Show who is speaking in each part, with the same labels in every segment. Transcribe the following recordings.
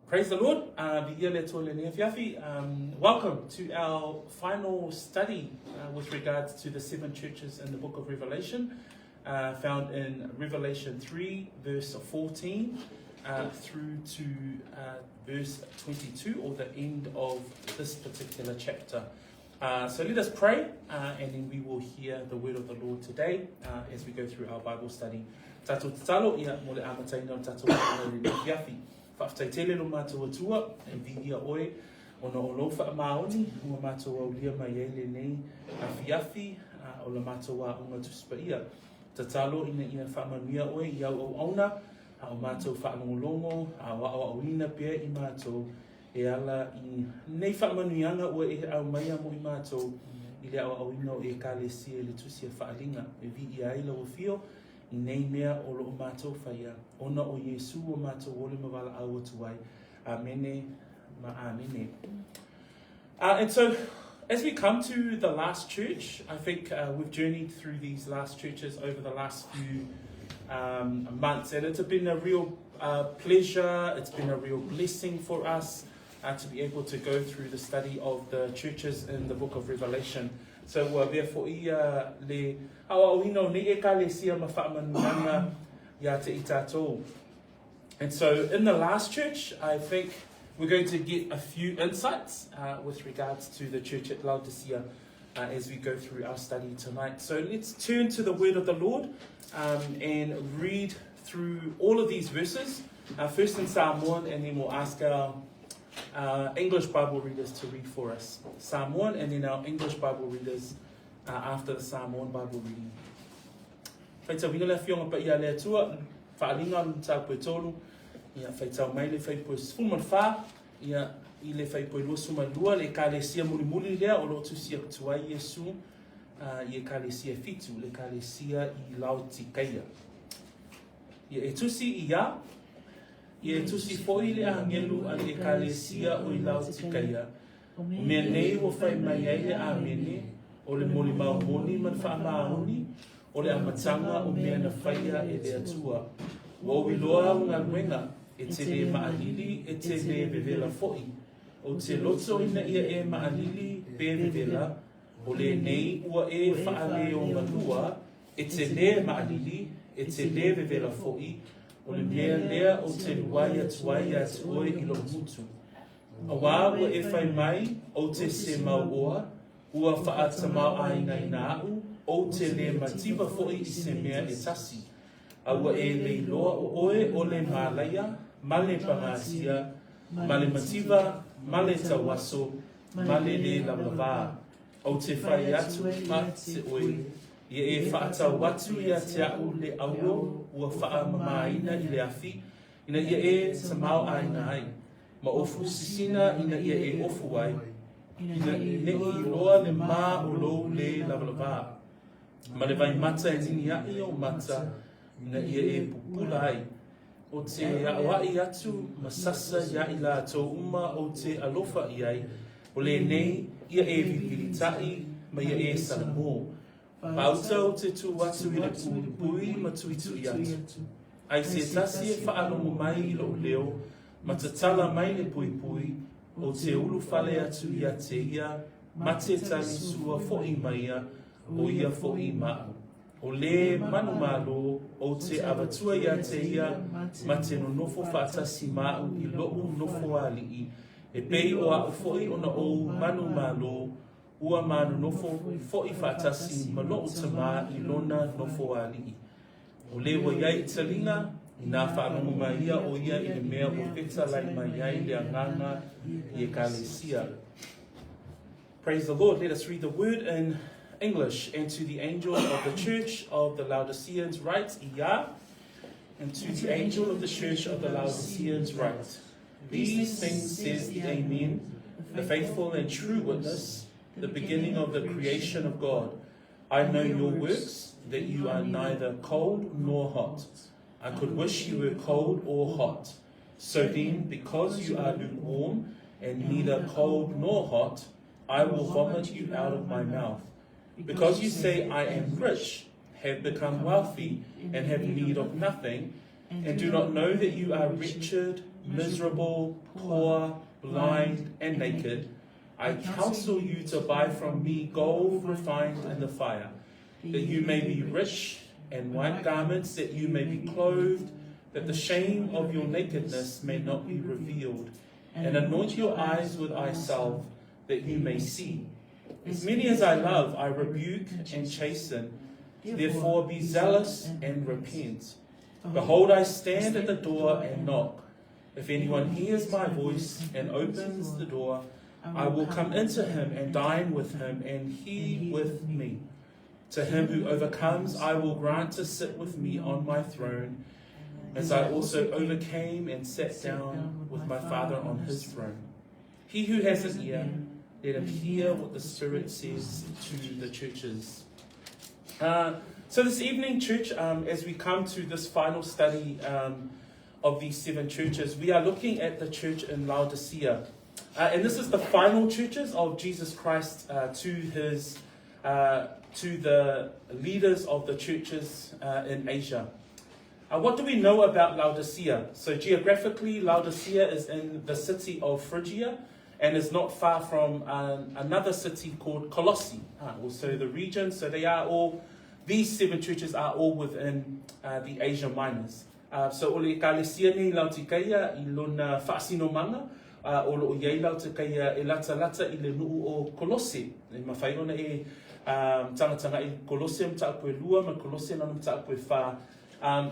Speaker 1: Praise the Lord. Welcome to our final study with regards to the 7 churches in the book of Revelation, found in Revelation 3, verse 14 through to verse 22, or the end of this particular chapter. So let us pray, and then we will hear the word of the Lord today as we go through our Bible study. Tato tatalo ia mole amataina tato fiafi. Whaftaitele lo mātua tua, e vidia oe, o na olo wha maoni, ua mātua ulia mai ele nei a fiafi, o la mātua unga tuspa ia. Tatalo ina ia whamanuia oe, iau au auna, o mātua whaanongolongo, a wao au ina pia i mātua, e ala i nei whamanuianga oe e au maia mo i mātua, i le au ina o e kāle sia le tusia whaalinga, e vi i aila o fio, I nei mea o loo mātou whaia. Ona o Yesu o mātou ole mawala au atuai. Amene, ma amene. And so, as we come to the last church, I think we've journeyed through these last churches over the last few months. And it's been a real pleasure, it's been a real blessing for us to be able to go through the study of the churches in the book of Revelation. So therefore, le awawino ni ekalesia mafa'amananga ya te itato. And so in the last church, I think we're going to get a few insights with regards to the church at LAODICEA as we go through our study tonight. So let's turn to the word of the Lord and read through all of these verses. First in Samoan, and then we'll ask our English Bible readers to read for us. Samoan, and then our English Bible readers after the Samoan Bible reading. Whaitau wina le fionga pa ia lea tua, whaalinga luta koe tolu, ia whaitau mai le whaipoe sfuman wha, ia I le whaipoe lua suma lua, le ka le sia muli muli lea, o lo tu sia kutuai Yesu, ia ka le sia fitu, le ka le sia I Laodicea. Ia e tusi ia, ia tusi foi le angelu a le kalesia o I Laodicea. O mea nei o whai mai ai le amene, o le moli maumoni man wha maoni, o le amatanga o mea na whaia e le atua. O wiloa o ngā ruenga, e te le maalili, e te le vevela foi. O te loto ina ia e maalili, be vevela, o le nei ua e whaale o ngalua, e te le maalili, e te le vevela foi, o le mea lea o te luaia tuaia tuoi I lo mutu. A wā ua e whai mai o te se mau oa, ua whaata mau aina I nā au, o te le matiba foi I se mea e tasi. A ua e le loa o oe o le mālaia, male pangasia, male matiba, male tawaso, male le lamavā. O te whai atu ma te oe. Ia e whaata watu ia te au le auro, ua wha mamaina I le afi, ina ia e sa mau aina ai. Ma ofu sisina ina ia e ofu ai, ina ne I loa le mā o lou le lavalava. Ma le vai mata e tini ai o mata, ina ia e pupula ai. O te awai atu, masasa ia I la tō uma o te alofa I ai, o le nei ia e vipilitai, ma ia e salamo. Pauta o te tu atu I le pui ma tuitu I atu. Ai se tasi e whaalomo mai I lo leo, ma tatala mai le pui pui, o te ulu whale atu I a te ia, ma te tani sua fo'i maia, o ia fo'i ma'u. O le manu malo, o te awatua I a te ia, ma te nonofo whatasi ma'u I lo'u nofo ali'i, e pei o a fo'i ona o manu malo, ua manu nofo fo'i whatasi ma lo'u tama I lona nofo ali'i. O le wa iai talinga, Nā whaanongo mai ia o ia I le mea o peta lai mai ai le anganga I e kalesia. Praise the Lord. Let us read the word in English. And to the angel of the church of the Laodiceans write, Ia. And to the angel of the church of the Laodiceans write, These things says the Amen, the faithful and true witness, the beginning of the creation of God. I know your works, that you are neither cold nor hot. I could wish you were cold or hot. So then, because you are lukewarm and neither cold nor hot, I will vomit you out of my mouth. Because you say, I am rich, have become wealthy, and have need of nothing, and do not know that you are wretched, miserable, poor, blind, and naked, I counsel you to buy from me gold refined in the fire, that you may be rich, and white garments, that you may be clothed, that the shame of your nakedness may not be revealed, and anoint your eyes with eye salve, that you may see. As many as I love, I rebuke and chasten. Therefore be zealous and repent. Behold, I stand at the door and knock. If anyone hears my voice and opens the door, I will come into him and dine with him, and he with me. To him who overcomes, I will grant to sit with me on my throne, as I also overcame and sat down with my Father on his throne. He who has an ear, let him hear what the Spirit says to the churches. So this evening, church, as we come to this final study of these 7 churches, we are looking at the church in Laodicea. And this is the final churches of Jesus Christ to the leaders of the churches in Asia. What do we know about Laodicea? So geographically, Laodicea is in the city of Phrygia and is not far from another city called Colossae, also the region. So these 7 churches are all within the Asia Minors. So ole Ecclesia ni Laodicea I lona whaasinomanga, o lo iei Laodicea e lata i le nuu o Colossae. E mawhai ona e tanga i Colossae mta koe lua, ma Colossae nana mta koe wha.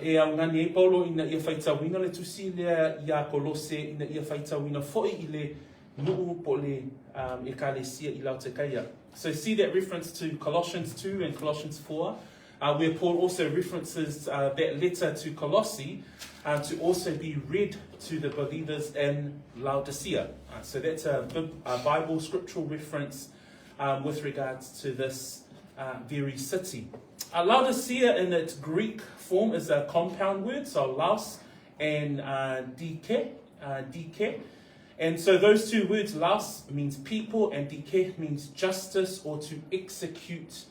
Speaker 1: E au ngani e Paulo ina ia whaitawina le tusi lea ia Colossae, ina ia whaitawina foi I le nuu po le Ecclesia I Laodicea. So see that reference to Colossians 2 and Colossians 4, where Paul also references that letter to Colossae to also be read to the believers in Laodicea. So that's a Bible scriptural reference with regards to this very city. Laodicea in its Greek form is a compound word, so laos and dike. And so those two words, laos means people and dike means justice or to execute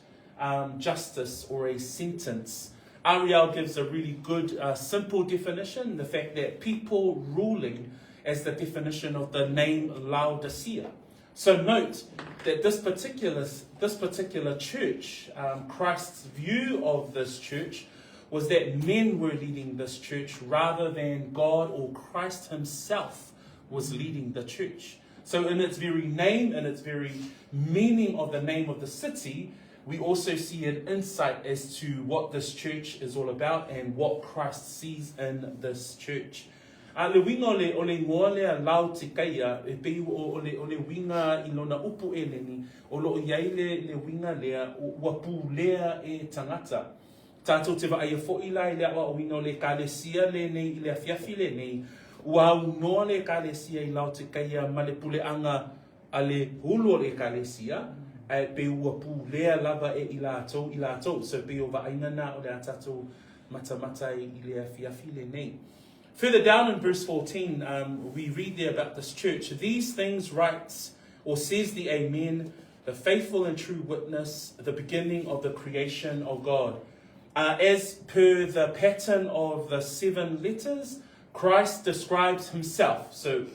Speaker 1: justice or a sentence. Ariel gives a really good simple definition, the fact that people ruling as the definition of the name Laodicea. So note that this particular church, Christ's view of this church was that men were leading this church rather than God or Christ himself was leading the church. So in its very name, in its very meaning of the name of the city, we also see an insight as to what this church is all about and what Christ sees in this church. Le winga ole ngoa lea Laodicea, e pei ole winga I lona upu eleni, o lo iai le winga lea, ua pū lea e tangata. Tātou te waia fo'i lai lea wa o winga ole Ecclesia le nei, I le afiafi le nei, ua unoa le Ecclesia I Laodicea ma le pule anga a le hulu o le Ecclesia, pe ua pū lea lava e I lātou. So pe o wa'aina na o le atatou mata I le afiafi le nei. Further down in verse 14, we read there about this church. These things writes, or says the Amen, the faithful and true witness, the beginning of the creation of God. As per the pattern of the 7 letters, Christ describes himself. So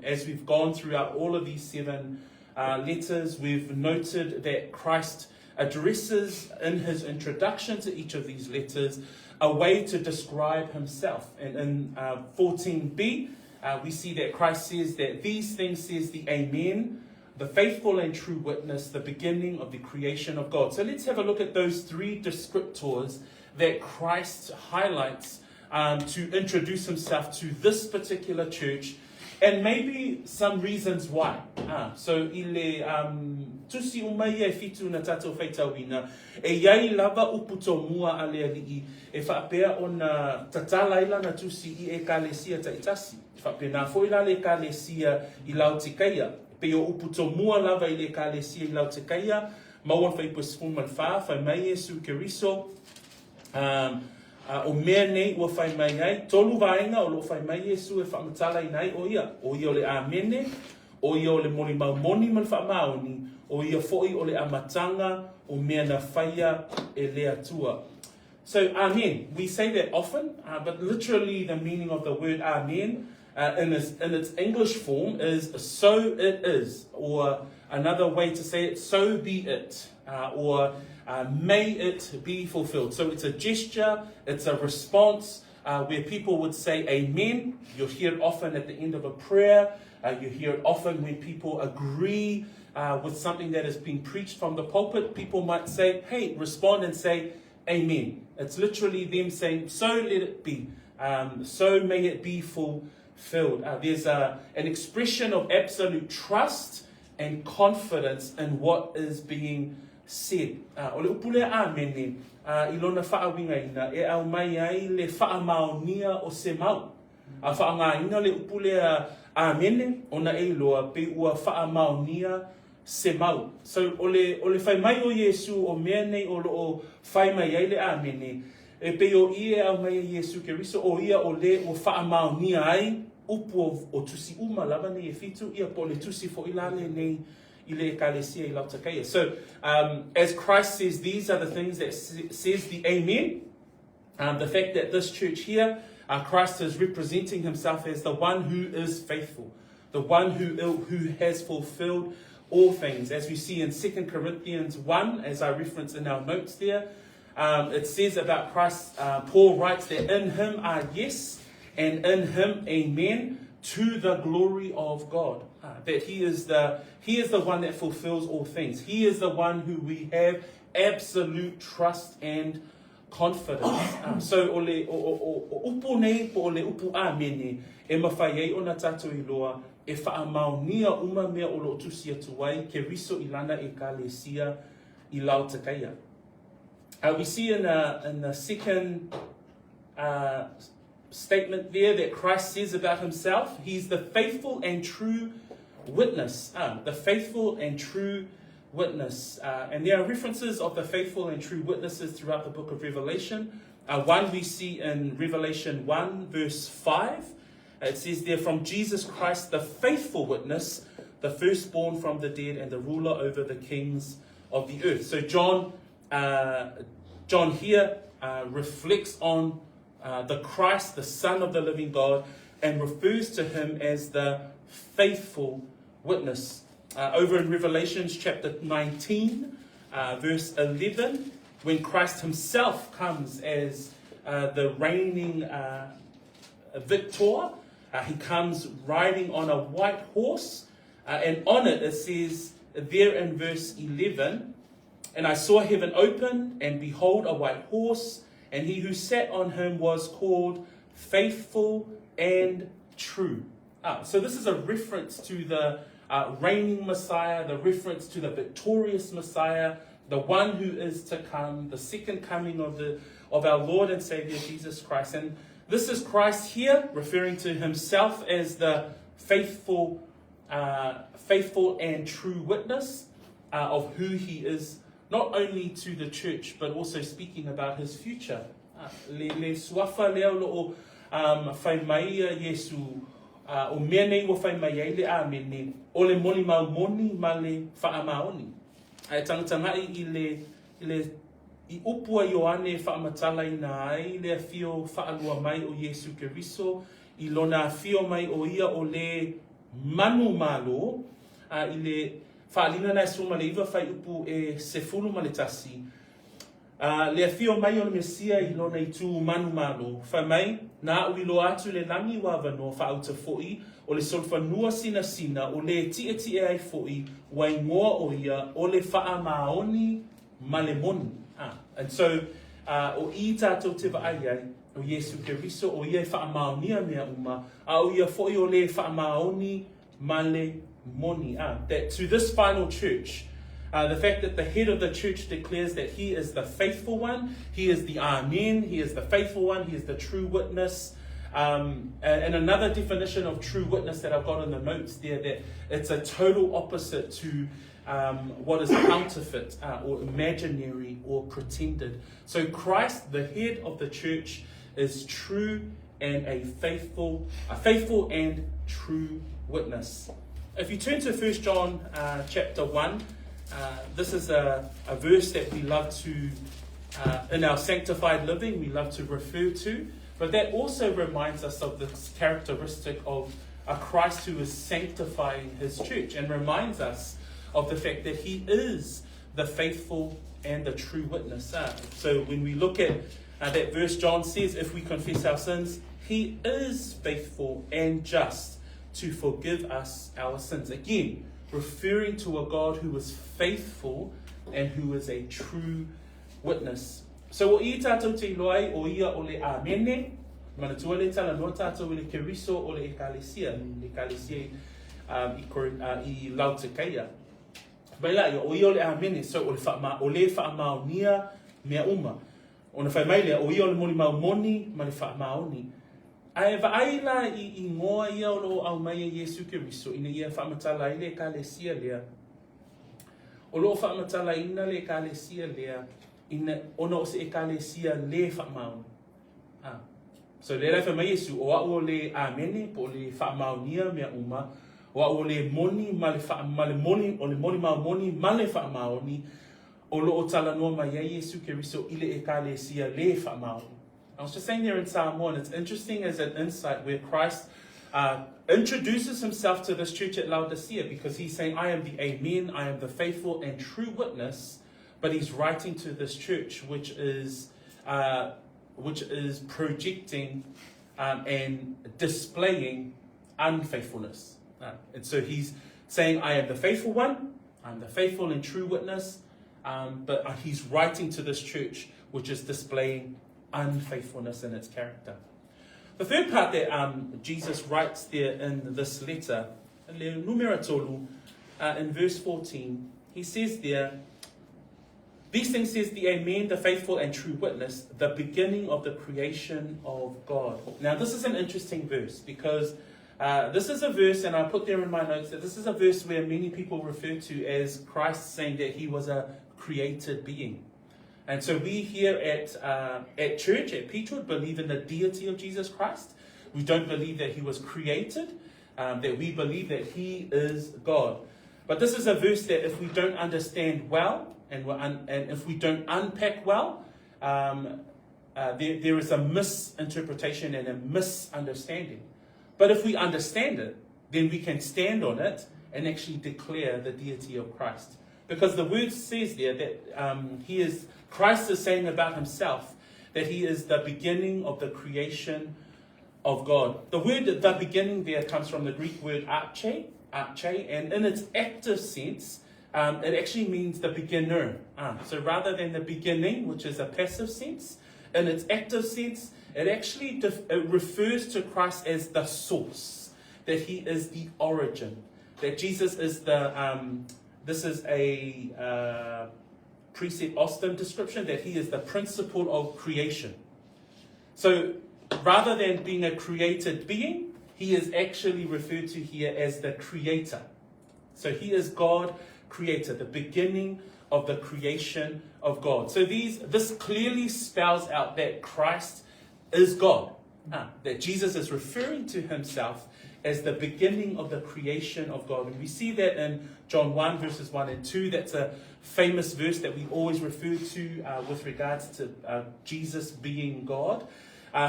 Speaker 1: as we've gone throughout all of these 7 letters, we've noted that Christ addresses in his introduction to each of these letters a way to describe himself. And in 14b, we see that Christ says that these things says the Amen, the faithful and true witness, the beginning of the creation of God. So let's have a look at those 3 descriptors that Christ highlights to introduce himself to this particular church, and maybe some reasons why. So ile tusi umai e fitu na tatou whaitawina, e iai lava uputo mua ale alii, e whapea o na tatala ila na tusi I Ecclesia taitasi. Whapea na foila le Ecclesia I Laodicea, pe o uputo mua lava I le Ecclesia I Laodicea, maua whaipus fuman wha mai Jesu Keriso, o mea nei ua whai mai ai, tolu vaenga o lo whai mai Jesu e whaamatala I nei o ia o le amene, o ia o le moni maumoni man whaamaoni, o ia foi o le amatanga, o mea na whaia e lea tua. So amen, we say that often, but literally the meaning of the word amen in its English form is so it is, or another way to say it, so be it, or may it be fulfilled. So it's a gesture, it's a response where people would say amen. You'll hear it often at the end of a prayer. You hear it often when people agree with something that is being preached from the pulpit. People might say, hey, respond and say amen. It's literally them saying, so let it be. So may it be fulfilled. There's an expression of absolute trust and confidence in what is being said. O le upule amen ne, ilona whaawinga ina, e au mai ai le whaamaonia o se mau. A whaanga ina le upule amen ne, ona e loa pe ua whaamaonia se mau. So ole whai mai o Yesu o mea nei o loo whai mai ai le amen ne, e pe o ie au mai a Yesu Keriso o ia o le o whaamaonia ai, upu o tusi uma lava nei e fitu, ia po le tusi fo ilale nei ile ekalesia I LAODICEA. So, as Christ says, these are the things that says the amen. The fact that this church here, Christ is representing himself as the one who is faithful, the one who has fulfilled all things. As we see in 2 Corinthians 1, as I reference in our notes there, it says about Christ, Paul writes that in him are yes, and in him amen, to the glory of God. That he is the one that fulfills all things. He is the one who we have absolute trust and confidence. So ole upu nei po ole upu amene e mawhai ei ona tātou I loa e whaamaunia uma mea o lo tusia tuai ke riso ilana e kalesia I LAODICEA. We see in the second statement there that Christ says about himself, he's the faithful and true witness. The faithful and true witness. And there are references of the faithful and true witnesses throughout the book of Revelation. One we see in Revelation 1 verse 5. It says there, from Jesus Christ, the faithful witness, the firstborn from the dead and the ruler over the kings of the earth. So John here reflects on the Christ, the Son of the living God, and refers to him as the faithful witness. Over in Revelations chapter 19, verse 11, when Christ himself comes as the reigning victor, he comes riding on a white horse, and on it says there in verse 11, and I saw heaven open, and behold a white horse, and he who sat on him was called Faithful and True. So this is a reference to the reigning Messiah, the reference to the victorious Messiah, the one who is to come, the second coming of our Lord and Savior Jesus Christ. And this is Christ here referring to himself as the faithful and true witness of who he is, not only to the church, but also speaking about his future. Le suafa leo lo whai mai a Yesu, o mea nei wa whai mai ai le amene, o le moni mau moni ma le whaamaoni. E tangatangai I upua Ioane whaamatala ina ai, le fio whaalua mai o Yesu Keriso, I lona fio mai o ia o le manu malo, I le whaalina nai suma le iwa whai upu e sefulu ma le tasi. Le fio mai o le Mesia I lona I tu manu malo. Whai mai, na uilo atu le langi wawano whaauta fo'i, o le solfanua sina o le tie ai fo'i, wai ngoa o ia o le whaamaoni ma le moni. And so, o I tātou te waai o Yesu Keriso, o ia whaamaonia mea uma, o ia fo'i o le whaamaoni ma le moni. That to this final church, the fact that the head of the church declares that he is the faithful one, he is the Amen, he is the faithful one, he is the true witness. And another definition of true witness that I've got in the notes there, that it's a total opposite to what is counterfeit or imaginary or pretended. So Christ, the head of the church, is true and a faithful and true witness. If you turn to 1 John chapter 1, this is a verse that we love to, in our sanctified living, we love to refer to. But that also reminds us of this characteristic of a Christ who is sanctifying his church, and reminds us of the fact that he is the faithful and the true witness. So when we look at that verse, John says, if we confess our sins, he is faithful and just to forgive us our sins. Again, referring to a God who is faithful and who is a true witness. So o I tātou te loai o ia o le amene, manatua le tala no tātou le keriso o le ekalesia i LAODICEA. Baila o ia o le amene, so o le whaamaunia mea uma. O na whai maile o ia o le moni maumoni ma le whaamaoni. Ai vaaila i ngoa ia o lo au mai Yesu Keriso ina ia whaamatala i le ekalesia lea. O lo whaamatala ina le ekalesia lea, ina ona o se ekalesia le whaamau. So le raifa mai Yesu o au le amene po le whaamaunia mea uma, o au le moni ma le moni o le moni maumoni ma le whaamaoni, o lo o tala noa mai Yesu Keriso i le ekalesia le whaamau. I was just saying there in Samoan, it's interesting as an insight where Christ introduces himself to this church at Laodicea, because he's saying, I am the Amen, I am the faithful and true witness, but he's writing to this church which is projecting and displaying unfaithfulness. And so he's saying, I am the faithful one, I'm the faithful and true witness, but he's writing to this church which is displaying unfaithfulness in its character. The third part that Jesus writes there in this letter, in verse 14, he says there, these things says the Amen, the faithful and true witness, the beginning of the creation of God. Now this is an interesting verse, because this is a verse, and I put there in my notes that this is a verse where many people refer to as Christ saying that he was a created being. And so we here at church, at Peachwood, believe in the deity of Jesus Christ. We don't believe that he was created, that we believe that he is God. But this is a verse that if we don't understand well, and if we don't unpack well, there is a misinterpretation and a misunderstanding. But if we understand it, then we can stand on it and actually declare the deity of Christ. Because the word says there that Christ is saying about himself that he is the beginning of the creation of God. The word the beginning there comes from the Greek word arche, and in its active sense, it actually means the beginner. So rather than the beginning, which is a passive sense, in its active sense, it actually it refers to Christ as the source, that he is the origin, that Jesus is this is a Precept Austin description, that he is the principle of creation. So rather than being a created being, he is actually referred to here as the creator. So he is God creator, the beginning of the creation of God. So this clearly spells out that Christ is God, that Jesus is referring to himself as the beginning of the creation of God. And we see that in John 1 verses 1 and 2. That's a famous verse that we always refer to with regards to Jesus being God.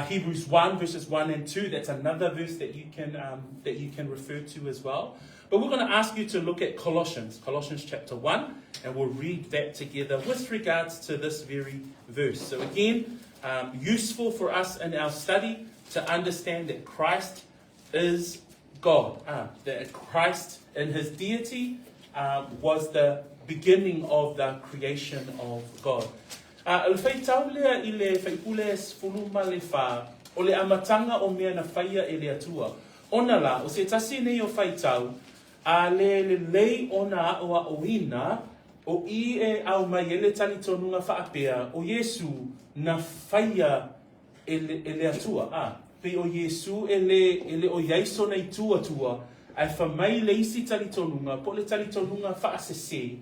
Speaker 1: Hebrews 1 verses 1 and 2. That's another verse that you can refer to as well. But we're going to ask you to look at Colossians chapter 1, and we'll read that together with regards to this very verse. So again, useful for us in our study to understand that Christ is God. That Christ in his deity was the beginning of the creation of God. Le faitau lea I le faipule sfuluma le fa o le amatanga o mea na faia e le atua. Ona la, o se tasi nei o faitau, a le lei ona o oina o I e au mai ele tali tonunga whaapea o Yesu na faia e le atua. Pe o Yesu ele o yaiso nei tua ai whamai le isi tali tonunga, po le tali tonunga whaasese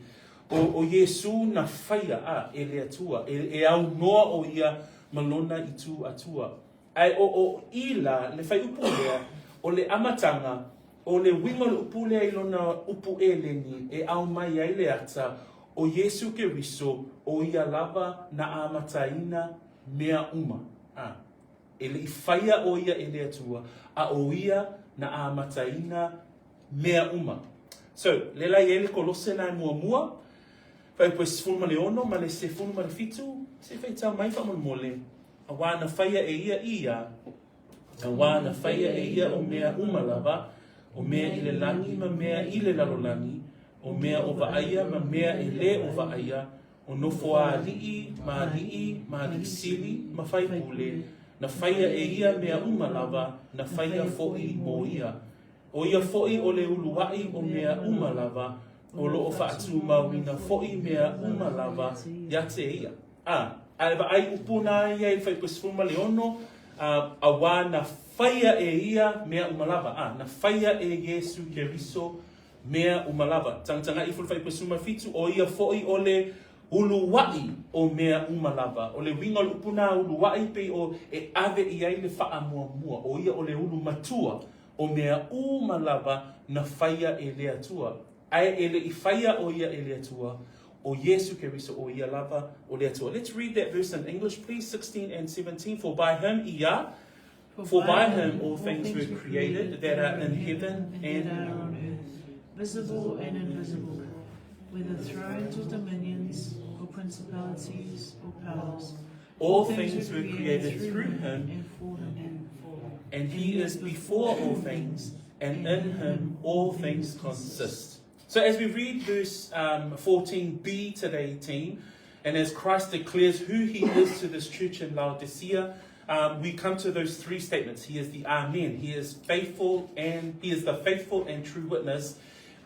Speaker 1: o Yesu na whaia e le atua, e au noa o ia malona I tu atua. Ai o ila le whai upu lea, o le amatanga, o le wingo le upu lea ilona upu e leni, e au mai ai le ata, o Yesu Keriso, o ia lava na amataina mea uma. e le whaia o ia e lea tua, a o ia na a mataina mea uma. So, le lai ele kolose nai mua, whai poe sifunu le ono, ma le sifunu le fitu, se whai tau mai wha mole, a wā na whaia e ia, a wā na whaia e ia o mea uma lava, o mea i le langi ma mea i le lalolani, o mea o vaaia ma mea e le o vaaia, o nofo a lii, ma sili, ma whai pule, na whaia e ia mea uma lava, na whaia fo'i mo ia. O ia fo'i o le uluai o mea uma lava, o loo whaatu mawina fo'i mea uma lava, ia te ia. Ai upuna ia i whai pasifuma le ono, a wā na whaia e ia mea uma lava. Na whaia e Yesu Keriso mea uma lava. Tangtanga i whai pasifuma fitu, o ia fo'i o le uluwai o mea uma lava. O le winga upuna uluwai pe o e ave i ai le wha mua. O ia o le ulu matua o mea uma lava na whaia e lea tua. Ai e le i whaia o ia e lea tua. O Yesu Keriso o ia lava o lea tua. Let's read that verse in English, please, 16 and 17. For by him all things were created that are in heaven and on earth,
Speaker 2: visible and invisible, whether thrones or dominions, or principalities or powers.
Speaker 1: All things were created through him,
Speaker 2: and for him.
Speaker 1: And he is before all things, and in him all things consist. So as we read verse 14b to 18, and as Christ declares who he is to this church in Laodicea, we come to those three statements. He is the Amen. He is faithful, and he is the faithful and true witness,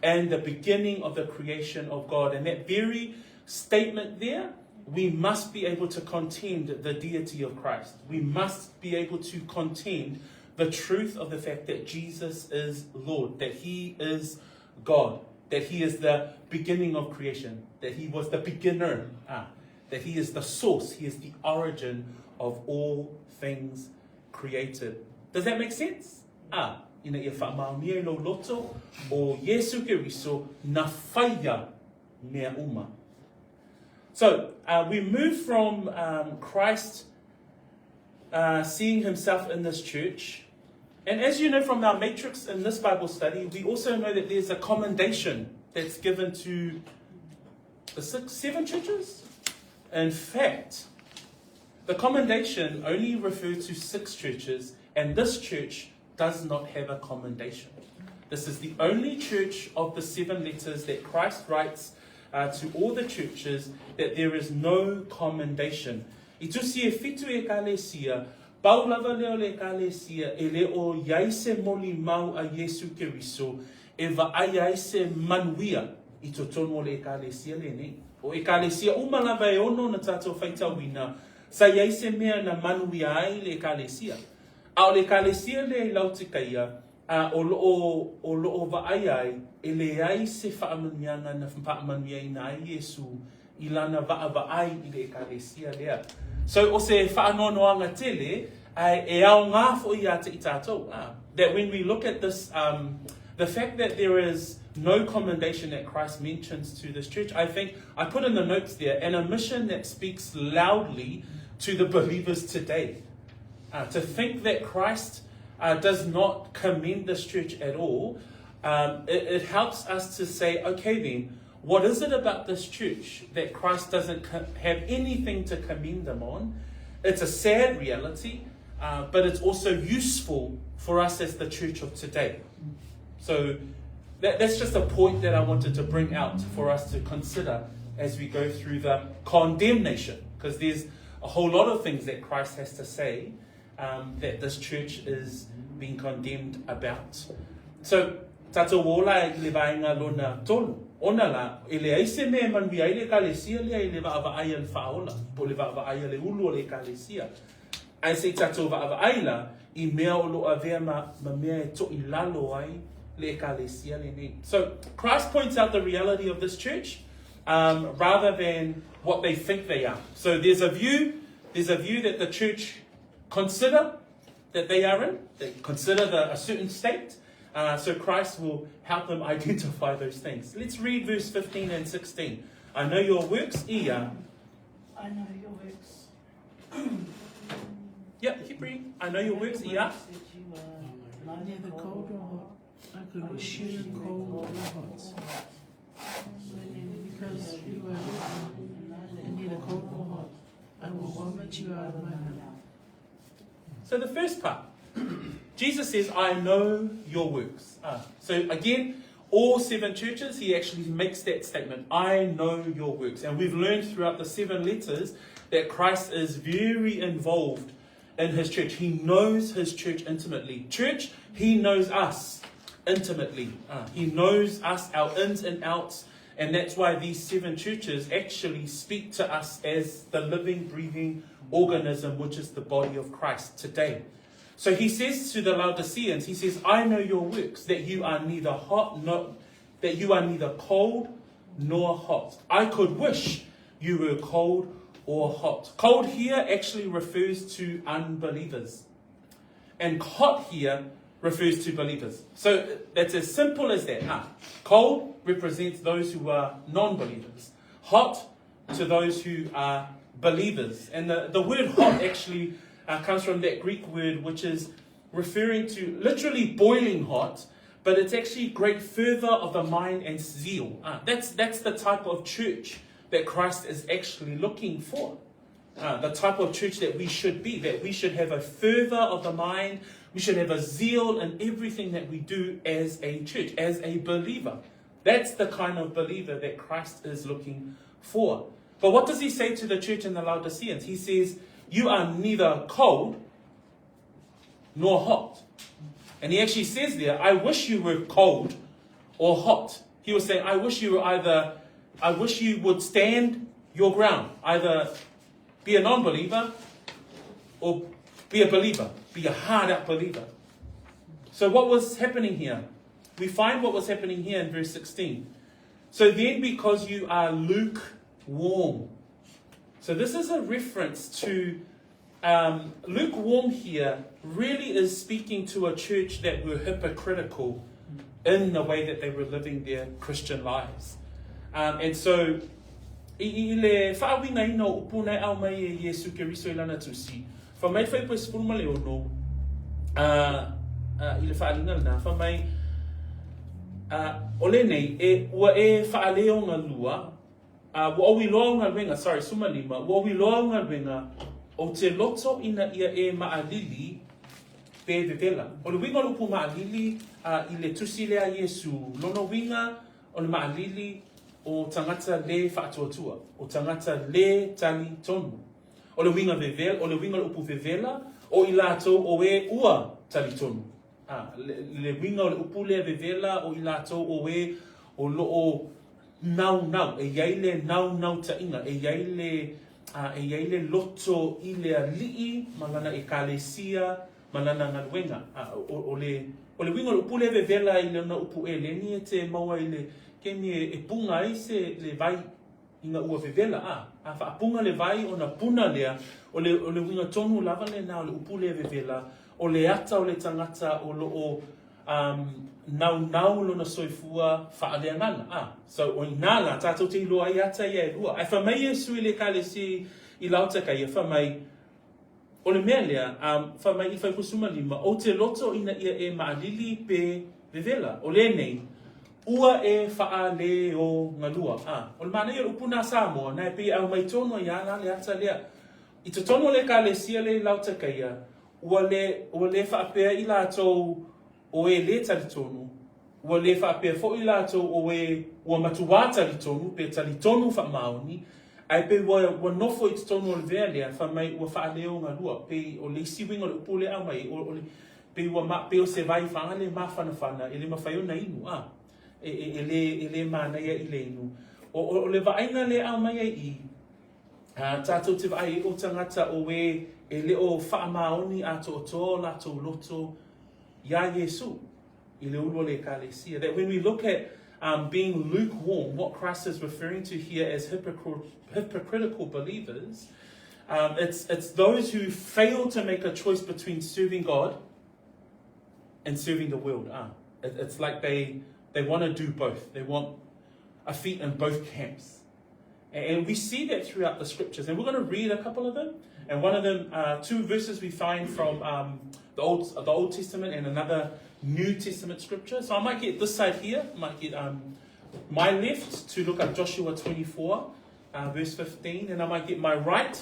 Speaker 1: and the beginning of the creation of God. And that very statement there, we must be able to contend the deity of Christ. We must be able to contend the truth of the fact that Jesus is Lord, that he is God, that he is the beginning of creation, that he was the beginner, that he is the source, he is the origin of all things created. Does that make sense? Ina ia whaamaumia no loto o Yesu Keriso na whaia mea uma. So we move from Christ seeing himself in this church. And as you know from our matrix in this Bible study, we also know that there's a commendation that's given to the 7 churches. In fact, the commendation only refers to 6 churches, and this church does not have a commendation. This is the only church of the 7 letters that Christ writes to all the churches, that there is no commendation. I tusi e fitu e kalesia, paulava leo le kalesia, e leo yaise moli mau a Yesu Keriso, e va a yaise manuia, I totono le kalesia le ne. O e kalesia umalava e ono na tato whaitawina, sa yaise mea na manuia ai le kalesia. A o le kalesia le lautikaia, o loo vaai e le ai se whaamanianga na whaamania i na Yesu I lana vaai I le ekalesia lea. So o se whaanonoanga tele, e ao ngā fo I ate I tātou. That when we look at this, the fact that there is no commendation that Christ mentions to this church, I think, I put in the notes there, an omission that speaks loudly to the believers today. To think that Christ does not commend this church at all, it helps us to say, okay then, what is it about this church that Christ doesn't have anything to commend them on? It's a sad reality, but it's also useful for us as the church of today. So that's just a point that I wanted to bring out for us to consider as we go through the condemnation, because there's a whole lot of things that Christ has to say that this church is being condemned about. So, tato wola I le vainga lona tolu. Ona la, ele aise me manui ai le kalesia lea I le vaavai al whaola, po le vaavai le ulu o le kalesia. Ai se tato vaavai la, I mea o lo avea ma mea e to I lalo ai le kalesia le ne. So, Christ points out the reality of this church, rather than what they think they are. So there's a view that the church consider that they are in. They consider a certain state. So Christ will help them identify those things. Let's read verse 15 and 16. I know your works, Ia.
Speaker 2: I know your works.
Speaker 1: Yeah, keep reading. I know your works. Yeah.
Speaker 2: Neither cold or hot. I could wish you cold or hot. Because you are neither cold nor hot, I will vomit you out of my mouth.
Speaker 1: So the first part, Jesus says, I know your works. So again, all 7 churches, he actually makes that statement, I know your works. And we've learned throughout the 7 letters that Christ is very involved in his church. He knows his church intimately. Church, he knows us intimately. He knows us, our ins and outs. And that's why these 7 churches actually speak to us as the living, breathing organism, which is the body of Christ today. So he says to the Laodiceans, he says, I know your works, that you are neither cold nor hot. I could wish you were cold or hot. Cold here actually refers to unbelievers. And hot here refers to believers. So that's as simple as that. Cold represents those who are non-believers. Hot to those who are believers. And the word hot actually comes from that Greek word which is referring to literally boiling hot, but it's actually great fervor of the mind and zeal. That's the type of church that Christ is actually looking for. The type of church that we should be, that we should have a fervor of the mind, we should have a zeal in everything that we do as a church, as a believer. That's the kind of believer that Christ is looking for. But what does he say to the church in the Laodiceans? He says, you are neither cold nor hot. And he actually says there, I wish you were cold or hot. He was saying, I wish you would stand your ground. Either be a non-believer or be a believer. Be a hard-up believer. So what was happening here? We find what was happening here in verse 16. So then because you are lukewarm. So this is a reference to lukewarm here really is speaking to a church that were hypocritical in the way that they were living their Christian lives. And so ile whaawinga ina upuna au mai e Yesu Keriso ilana tusi. Fa mai fai pois fulma leo no ile whaalinga na fa mai ole nei e ua e whaaleo ngā lua wa owi loa ngā wenga, sorry, suma lima, wa owi loa ngā wenga o te loto ina ia e maalili pe vevela. O le winga lupu maalili i le tusi lea Yesu lono winga o le maalili o tangata le whaatuatua, o tangata le tali tonu. O le winga vevela, o le winga lupu vevela, o i lātou o e ua tali tonu. Le winga o le upu le vevela, o i lātou o e o loo nau, e yaile nau ta inga, e yaile loto i le alii, malana e kalesia, malana ngaluenga. O le winga o upu le vevela i le na upu e le ni e te maua i le kemi e punga i se le vai inga ua vevela. A whaapunga le vai o na puna lea, o le winga tonu lava le na o le upu le vevela, o le ata o le tangata o loo nau lo na soifua whaaleangana. So o inala tātou te iloa i ata ia e rua. Ai whamai e sui le kalesi i lautaka ia whamai o le mea lea, whamai i whaikusuma lima, o te loto ina ia e maalili pe vevela. O le nei, ua e whaale o ngalua. O le mana i o upuna Samoa, na e pe au mai tono i ana le ata lea. I te tono le kalesi le lautaka ia, ua le whaapea i lātou o e le talitonu, ua le whaapea fo i lātou o e ua matuā talitonu, pe talitonu whaamaoni, ai pe ua nofo i te tonu o le vea lea, whamai ua whaaleo ngā lua, pe o le siwinga o le upule au mai, pe o se vai whanga le mawhanawhana, e le mawhaio na inu, e le mānaia i le inu. O le vaenga le au mai i, tātou te vai o tangata o e leo whaamaoni ato o tō, lato loto, ya Yesu, i le ulu le kalesia. That when we look at being lukewarm, what Christ is referring to here as hypocritical believers, it's those who fail to make a choice between serving God and serving the world. It's like they want to do both. They want a feet in both camps. And we see that throughout the scriptures. And we're going to read a couple of them. And one of them, two verses we find from the Old Testament and another New Testament scripture. So I might get this side here. I might get my left to look at Joshua 24, verse 15. And I might get my right,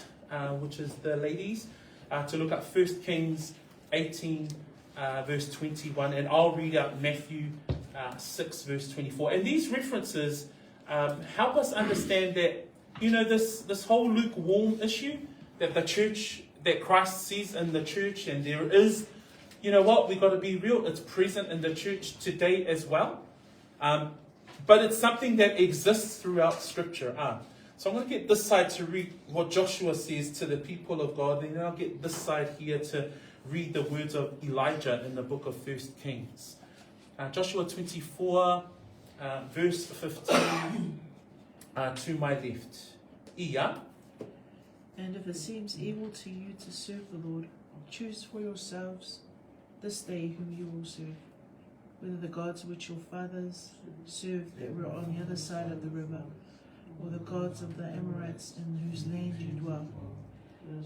Speaker 1: which is the ladies, to look at 1 Kings 18, verse 21. And I'll read out Matthew 6, verse 24. And these references help us understand that, this whole lukewarm issue that the church, that Christ sees in the church, and there is, we've got to be real, it's present in the church today as well. But it's something that exists throughout Scripture. So I'm going to get this side to read what Joshua says to the people of God, and then I'll get this side here to read the words of Elijah in the book of 1 Kings. Joshua 24, verse 15, to my left. Ia.
Speaker 2: And if it seems evil to you to serve the Lord, choose for yourselves this day whom you will serve, whether the gods which your fathers served that were on the other side of the river, or the gods of the Amorites in whose land you dwell.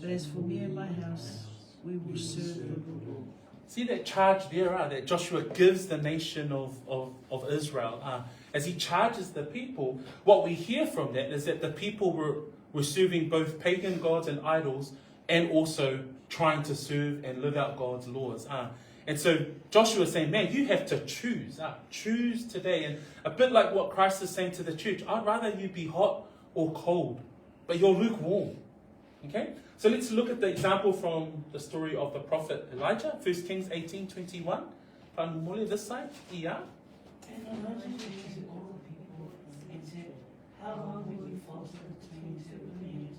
Speaker 2: But as for me and my house, we will serve the Lord.
Speaker 1: See that charge there that Joshua gives the nation of Israel. As he charges the people, what we hear from that is that the people were serving both pagan gods and idols, and also trying to serve and live out God's laws. And so Joshua is saying, man, you have to choose. Choose today. And a bit like what Christ is saying to the church, I'd rather you be hot or cold, but you're lukewarm. Okay? So let's look at the example from the story of the prophet Elijah, 1 Kings 18:21. This side. Yeah.
Speaker 3: And Elijah came to all the people and said, how long will you fast between 7 years?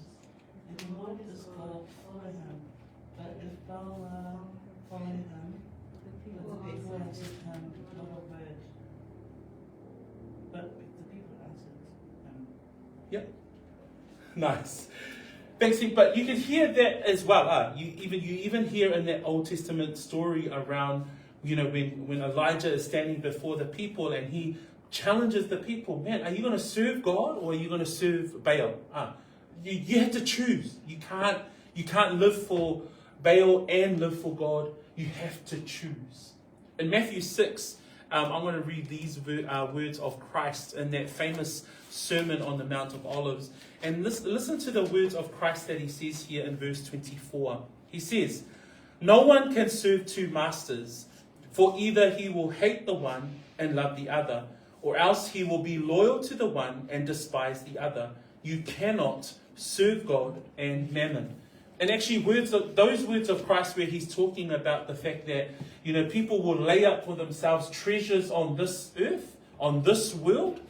Speaker 3: And the Lord his God followed him. But if Baal followed him, but the people answered him not a word. But the people answered him.
Speaker 1: Yep. Nice. Thanks, but you can hear that as well. You even hear in that Old Testament story around, when Elijah is standing before the people and he challenges the people, man, are you going to serve God or are you going to serve Baal? You have to choose. You can't live for Baal and live for God. You have to choose. In Matthew 6, I'm going to read these words of Christ in that famous Sermon on the Mount of Olives. And listen to the words of Christ that he says here in verse 24. He says, no one can serve two masters, for either he will hate the one and love the other, or else he will be loyal to the one and despise the other. You cannot serve God and mammon. And actually, those words of Christ where he's talking about the fact that, people will lay up for themselves treasures on this earth, on this world,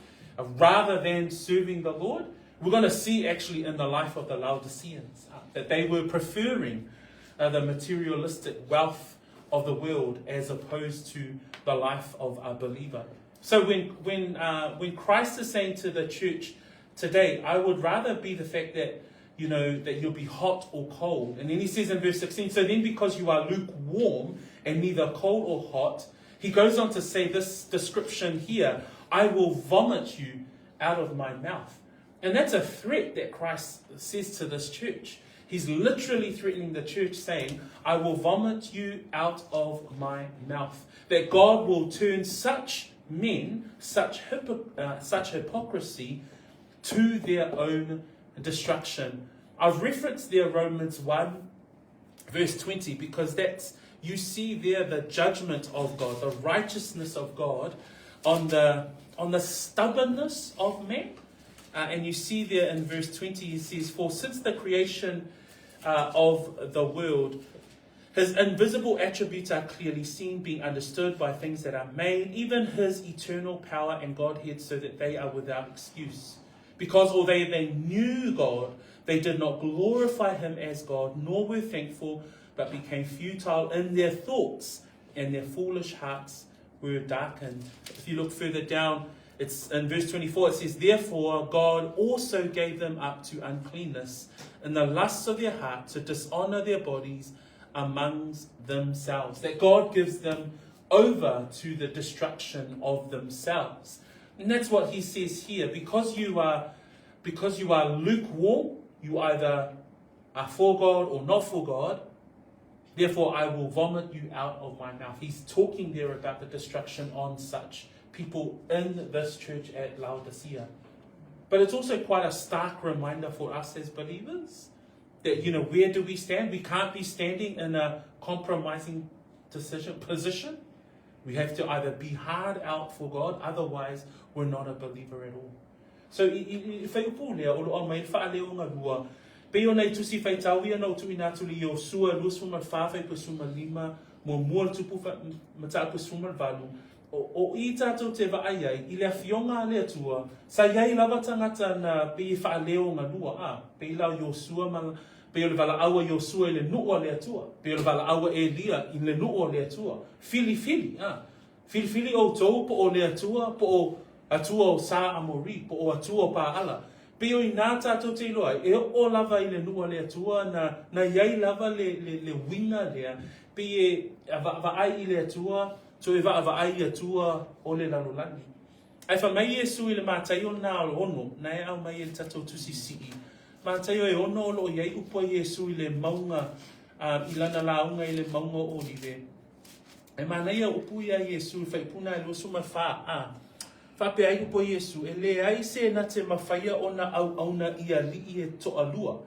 Speaker 1: rather than serving the Lord. We're going to see actually in the life of the Laodiceans that they were preferring the materialistic wealth of the world as opposed to the life of a believer. So when Christ is saying to the church today, I would rather be the fact that, that you'll be hot or cold. And then he says in verse 16, so then because you are lukewarm and neither cold or hot, he goes on to say this description here, I will vomit you out of my mouth. And that's a threat that Christ says to this church. He's literally threatening the church saying, I will vomit you out of my mouth. That God will turn such men, such hypocrisy to their own destruction. I've referenced there Romans 1 verse 20 because you see there the judgment of God, the righteousness of God on the stubbornness of men. And you see there in verse 20, he says, for since the creation of the world, his invisible attributes are clearly seen, being understood by things that are made, even his eternal power and Godhead, so that they are without excuse. Because although they knew God, they did not glorify him as God, nor were thankful, but became futile in their thoughts, and their foolish hearts were darkened. If you look further down, it's in verse 24, it says, therefore God also gave them up to uncleanness in the lusts of their heart to dishonor their bodies amongst themselves. That God gives them over to the destruction of themselves. And that's what he says here. Because you are because you are lukewarm, you either are for God or not for God, therefore I will vomit you out of my mouth. He's talking there about the destruction on such people in this church at Laodicea. But it's also quite a stark reminder for us as believers that, where do we stand? We can't be standing in a compromising position. We have to either be hard out for God, otherwise we're not a believer at all. So, whai upu lea, o loa mai whaaleo ngā rua, peo nei tusi whai tauia nau tui nātuli o sua, luasuma whawhai pasuma lima, mo mua tupu mata pasuma valu, o I tātou te vaaiai, I lea fionga lea tua, sa iai lava tangata na pei whaaleo ngā rua, pei lau yo sua manga, pei o le wala awa yo sua I le nuua lea tua, pei o le wala awa e lia I le nuua lea tua, fili, fili o tau po o lea tua, po o atua o sa amori, po o atua o paala. Peo I nā tātou te iloa, e o lava I le nua le atua, na iai lava le winga lea, pe e vaai I le atua, so e vaai atua o le lalolani. Ai wha mai e sui le mātai o nā o ono, na e au mai e le tātou tusi sii. Mātai o e ono o lo iai upo I e sui le maunga, I lana launga I le maunga o liwe. E mana ia upu ia I e sui, whaipuna e lo suma wha, Whape ai upo Yesu, e le ai se na te mawhaia o na au auna ia li e toa lua.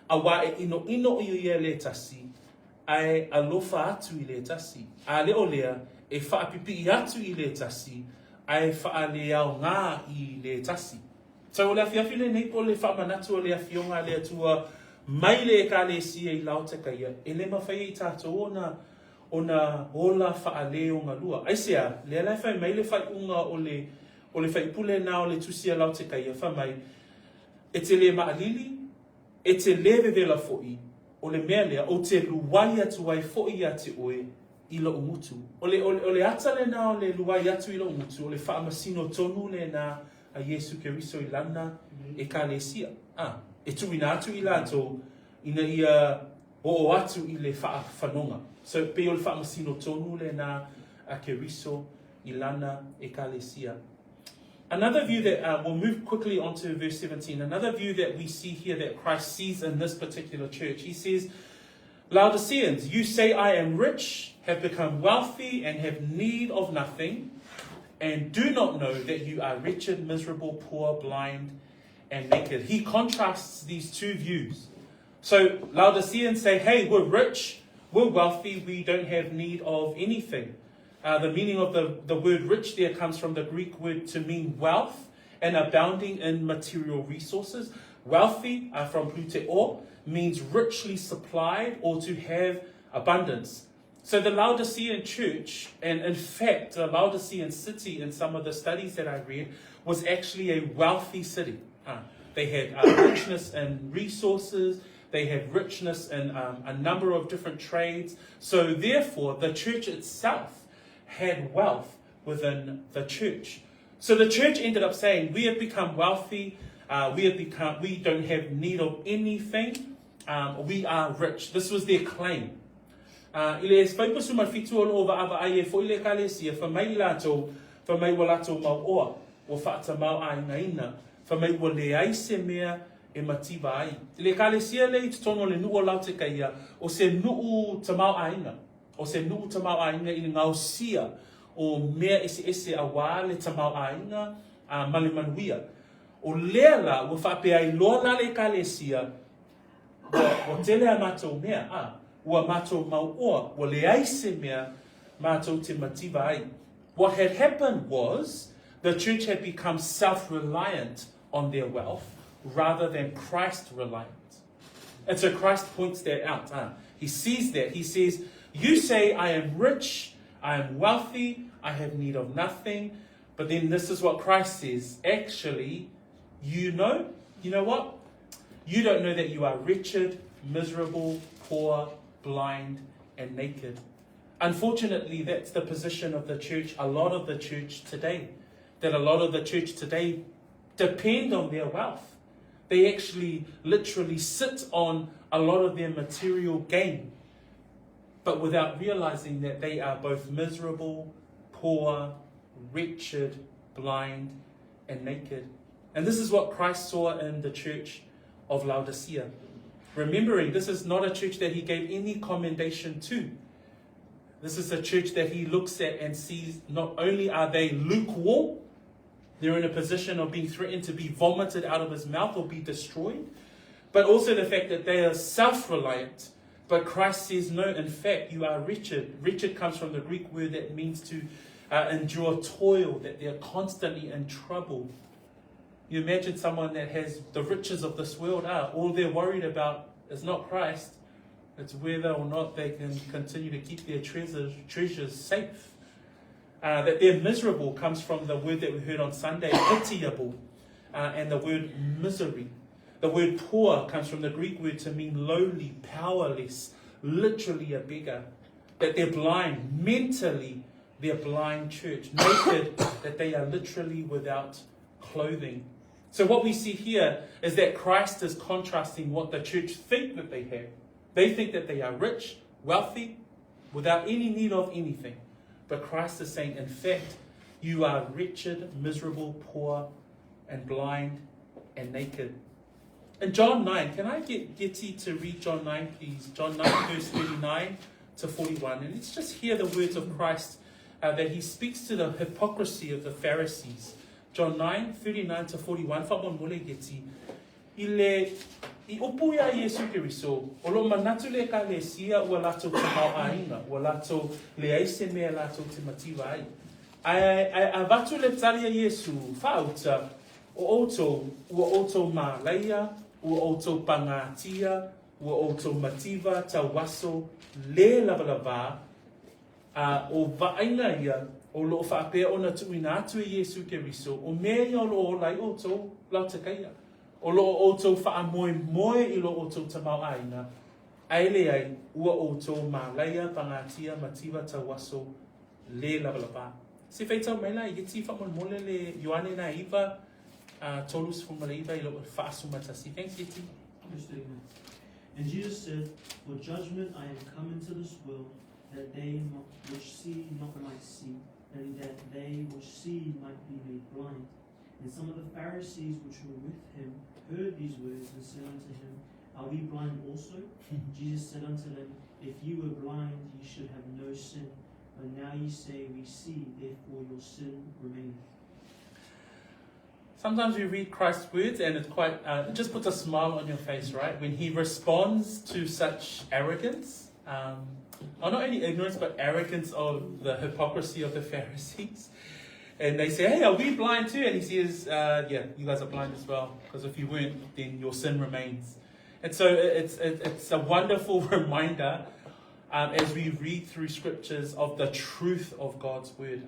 Speaker 1: A wā e ino I le tasi, ai alofa atu I le tasi. A leo lea, e whaapipi atu I le tasi, ai whaalea ngā I le tasi. So o le awhiawhi le nei po le whaamanatu o le awhionga le atua, mai le ka le si e Laodicea ia, e le mawhaia I tātou o na ola whaaleo ngā lua. Ai sea, le alai whai mai le whai unga o le whaipule nā o le tusia Laodicea ia whamai, e te le maalili, e te le vevela fo'i, o le mea lea, o te luwai atu ai fo'i a te oe I lo umutu. O le ata le nā o le luwai atu I lo umutu, o le whaamasino tonu le nā a Yesu Keriso I lana e ka le sia. E tuina atu I lato, ina ia o atu I le whanonga. So pe o le whaamasino tonu le nā a Keriso I lana e ka le sia. Another view that, we'll move quickly on to verse 17, another view that we see here that Christ sees in this particular church. He says, Laodiceans, you say I am rich, have become wealthy, and have need of nothing, and do not know that you are wretched, miserable, poor, blind, and naked. He contrasts these two views. So Laodiceans say, hey, we're rich, we're wealthy, we don't have need of anything. The meaning of the word rich there comes from the Greek word to mean wealth and abounding in material resources. Wealthy, from pluteo, means richly supplied or to have abundance. So the Laodicean church, and in fact, the Laodicean city in some of the studies that I read, was actually a wealthy city. They had richness in resources, they had richness in a number of different trades. So therefore, the church itself had wealth within the church. So the church ended up saying, we have become wealthy, we don't have need of anything, we are rich. This was their claim. Ile whaipasuma fitu o loo wa ai e fo ile kalesia, whamai lato, whamai wa lato mau oa, o whaata mau ai ngaina, whamai wa le ai se mea e matiba ai. Ile kalesia le tutono le nuu o Laodicea ia, o se nuu tamau ainga. O se nuu tamau ainga I ngau sia o mea ese a wā le tamau ainga a malimanuia. O lea la, ua whape ai loa la le kalesia, o tele a mātou mea, ua mātou mau oa, ua le aise mea mātou te mativa ai. What had happened was, the church had become self-reliant on their wealth, rather than Christ-reliant. And so Christ points that out. He sees that. He says, you say, I am rich, I am wealthy, I have need of nothing. But then this is what Christ says. Actually, you know what? You don't know that you are wretched, miserable, poor, blind, and naked. Unfortunately, that's the position of the church, a lot of the church today. That a lot of the church today depend on their wealth. They actually literally sit on a lot of their material gain, but without realizing that they are both miserable, poor, wretched, blind, and naked. And this is what Christ saw in the church of Laodicea. Remembering, this is not a church that he gave any commendation to. This is a church that he looks at and sees not only are they lukewarm, they're in a position of being threatened to be vomited out of his mouth or be destroyed, but also the fact that they are self-reliant. But Christ says, no, in fact, you are wretched. Wretched comes from the Greek word that means to endure toil, that they're constantly in trouble. You imagine someone that has the riches of this world. All they're worried about is not Christ. It's whether or not they can continue to keep their treasures safe. That they're miserable comes from the word that we heard on Sunday, pitiable, and the word misery. The word poor comes from the Greek word to mean lowly, powerless, literally a beggar. That they're blind, mentally they're blind church. Naked, that they are literally without clothing. So what we see here is that Christ is contrasting what the church think that they have. They think that they are rich, wealthy, without any need of anything. But Christ is saying, in fact, you are wretched, miserable, poor, and blind, and naked. In John 9, can I get Getty to read John 9, please? John 9, verse 39 to 41. And let's just hear the words of Christ that he speaks to the hypocrisy of the Pharisees. John 9, 39 to 41. Whaman mole Getty. I upu ia Yesu Kiriso, o lo manatu le ka le sia ua lato te mau ainga, ua lato le aise mea lato te mativa ai. Ai avatu le talia Yesu, whauta, o ua oto ma leia, ua oto pangatia, ua oto mativa, ta waso, le lavalava, o vaaina ia, o lo whaapea ona tuina atu e Yesu Kiriso, o mea ia o lo lai oto, lau te kaia. O lo oto wha moe i lo oto tamau aina. Aile ai, ua oto ma leia pangatia mativa tawaso le lavalava. Se feitau mai lai, iti whamon mole le Ioane na iwa, tolus fumale iwa i lo whaasu matasi. Thanks, iti.
Speaker 4: And Jesus said, for judgment I am come into this world, that they which see not might see, and that they which see might be made blind. And some of the Pharisees which were with him heard these words and said unto him, are we blind also? Jesus said unto them, if you were blind, ye should have no sin. But now ye say, we see, therefore your sin remaineth.
Speaker 1: Sometimes we read Christ's words and it it just puts a smile on your face, right? When he responds to such arrogance, not only ignorance, but arrogance of the hypocrisy of the Pharisees. And they say, hey, are we blind too? And he says, yeah, you guys are blind as well. Because if you weren't, then your sin remains. And so it's a wonderful reminder as we read through scriptures of the truth of God's word.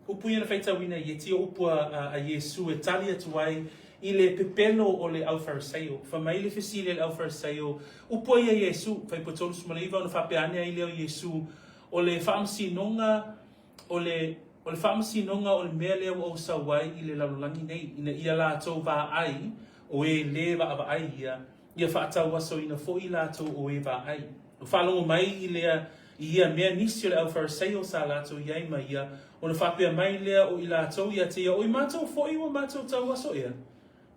Speaker 1: Upui ana whaita wina yeti upua a Yesu e tali atuai I le pepelo o le au Fariseo. Whamai le fesile le au Fariseo. Upua ia Yesu, whaipotolu sumaleiva o na whapeane ai leo Yesu. O le whaamsinonga, o le whaamsinonga o le mea leo o sawai I le lalulangi nei. Ina ia la tau va ai, o e le va ava ai ia. Ia whaatau waso ina fo I la tau o e va ai. Whalongo mai I lea ia mea nisi o le au Fariseo sa la tau iai mai ia. O na whapea mai lea o I la tau ia te ia. O I mātou fo I o mātou tau waso ia.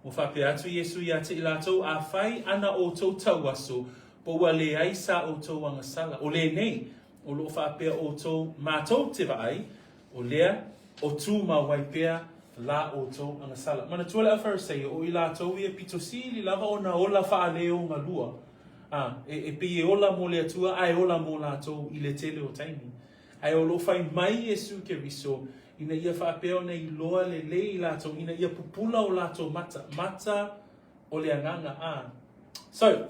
Speaker 1: O whapea atu Yesu ia te I la tau a whai ana o tau tau waso. Po ua le ai sa o tau wangasala. O le nei, o lo whapea o tau mātou te vai. O lea, o tū ma waipea la o tau angasala. Mana tua le au Fariseo o I la tau ia pitosi li lava o na ola wha leo ngā lua. E pi e ola mo le atua, ai ola mo la tau I le tele o taimi. Ai o lo whai mai Yesu Keriso, ina ia whaapeo nei loa le le I la tau, ina ia pupula o la tau mata. Mata o le anganga. So,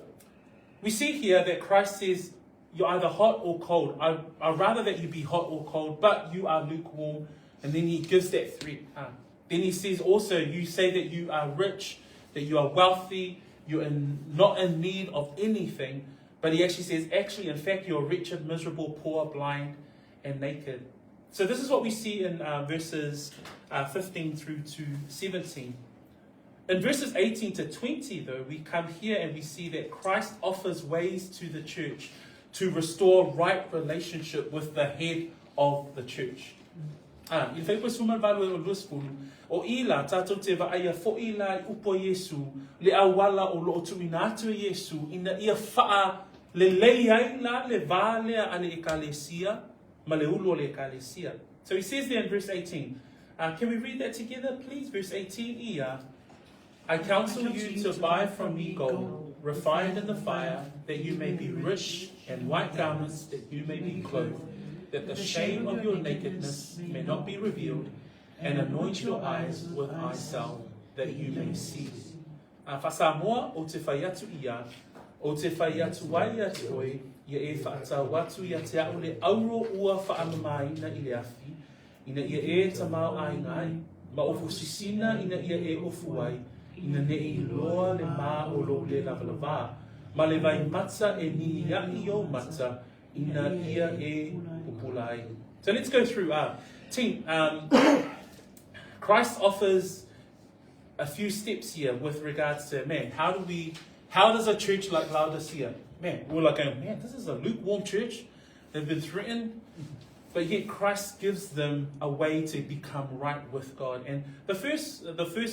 Speaker 1: we see here that Christ says, you're either hot or cold. I'd rather that you be hot or cold, but you are lukewarm. And then he gives that threat. Then he says also, you say that you are rich, that you are wealthy, you're not in need of anything. But he actually says, actually, in fact, you're wretched, miserable, poor, blind, and naked. So this is what we see in verses 15 through to 17. In verses 18 to 20, though, we come here and we see that Christ offers ways to the church to restore right relationship with the head of the church. I whai po suma valu e o luspulu. O ila, tātou te vaaya fo ila I upo Yesu, le awala o lo tumina atu Yesu, ina ia faa le lei ai la le valea ale ekalesia, ma le ulu o le ekalesia. So he says there in verse 18, can we read that together, please? Verse 18, ia, I counsel you to buy from me gold, refined in the fire, that you may be rich, and white garments, that you may be clothed, that the shame of your nakedness may not be revealed, and anoint your eyes with eye salve, that you may see. Whasamoa o te whai atu ia, o te whai atu wai atu oi, ia e whaata watu ia te au le auro ua whaamamaina I le afi, ina ia e tamau ai ngai, ma ofu sisina ina ia e ofu ai, ina ne I loa le mā o lo le lavalava, ma le vai mata e ni ia I o mata, ina ia e upulai. So let's go through team. Christ offers a few steps here with regards to, man, how does a church like Laodicea, man, we're like going, man, this is a lukewarm church. They've been threatened, but yet Christ gives them a way to become right with God. And the first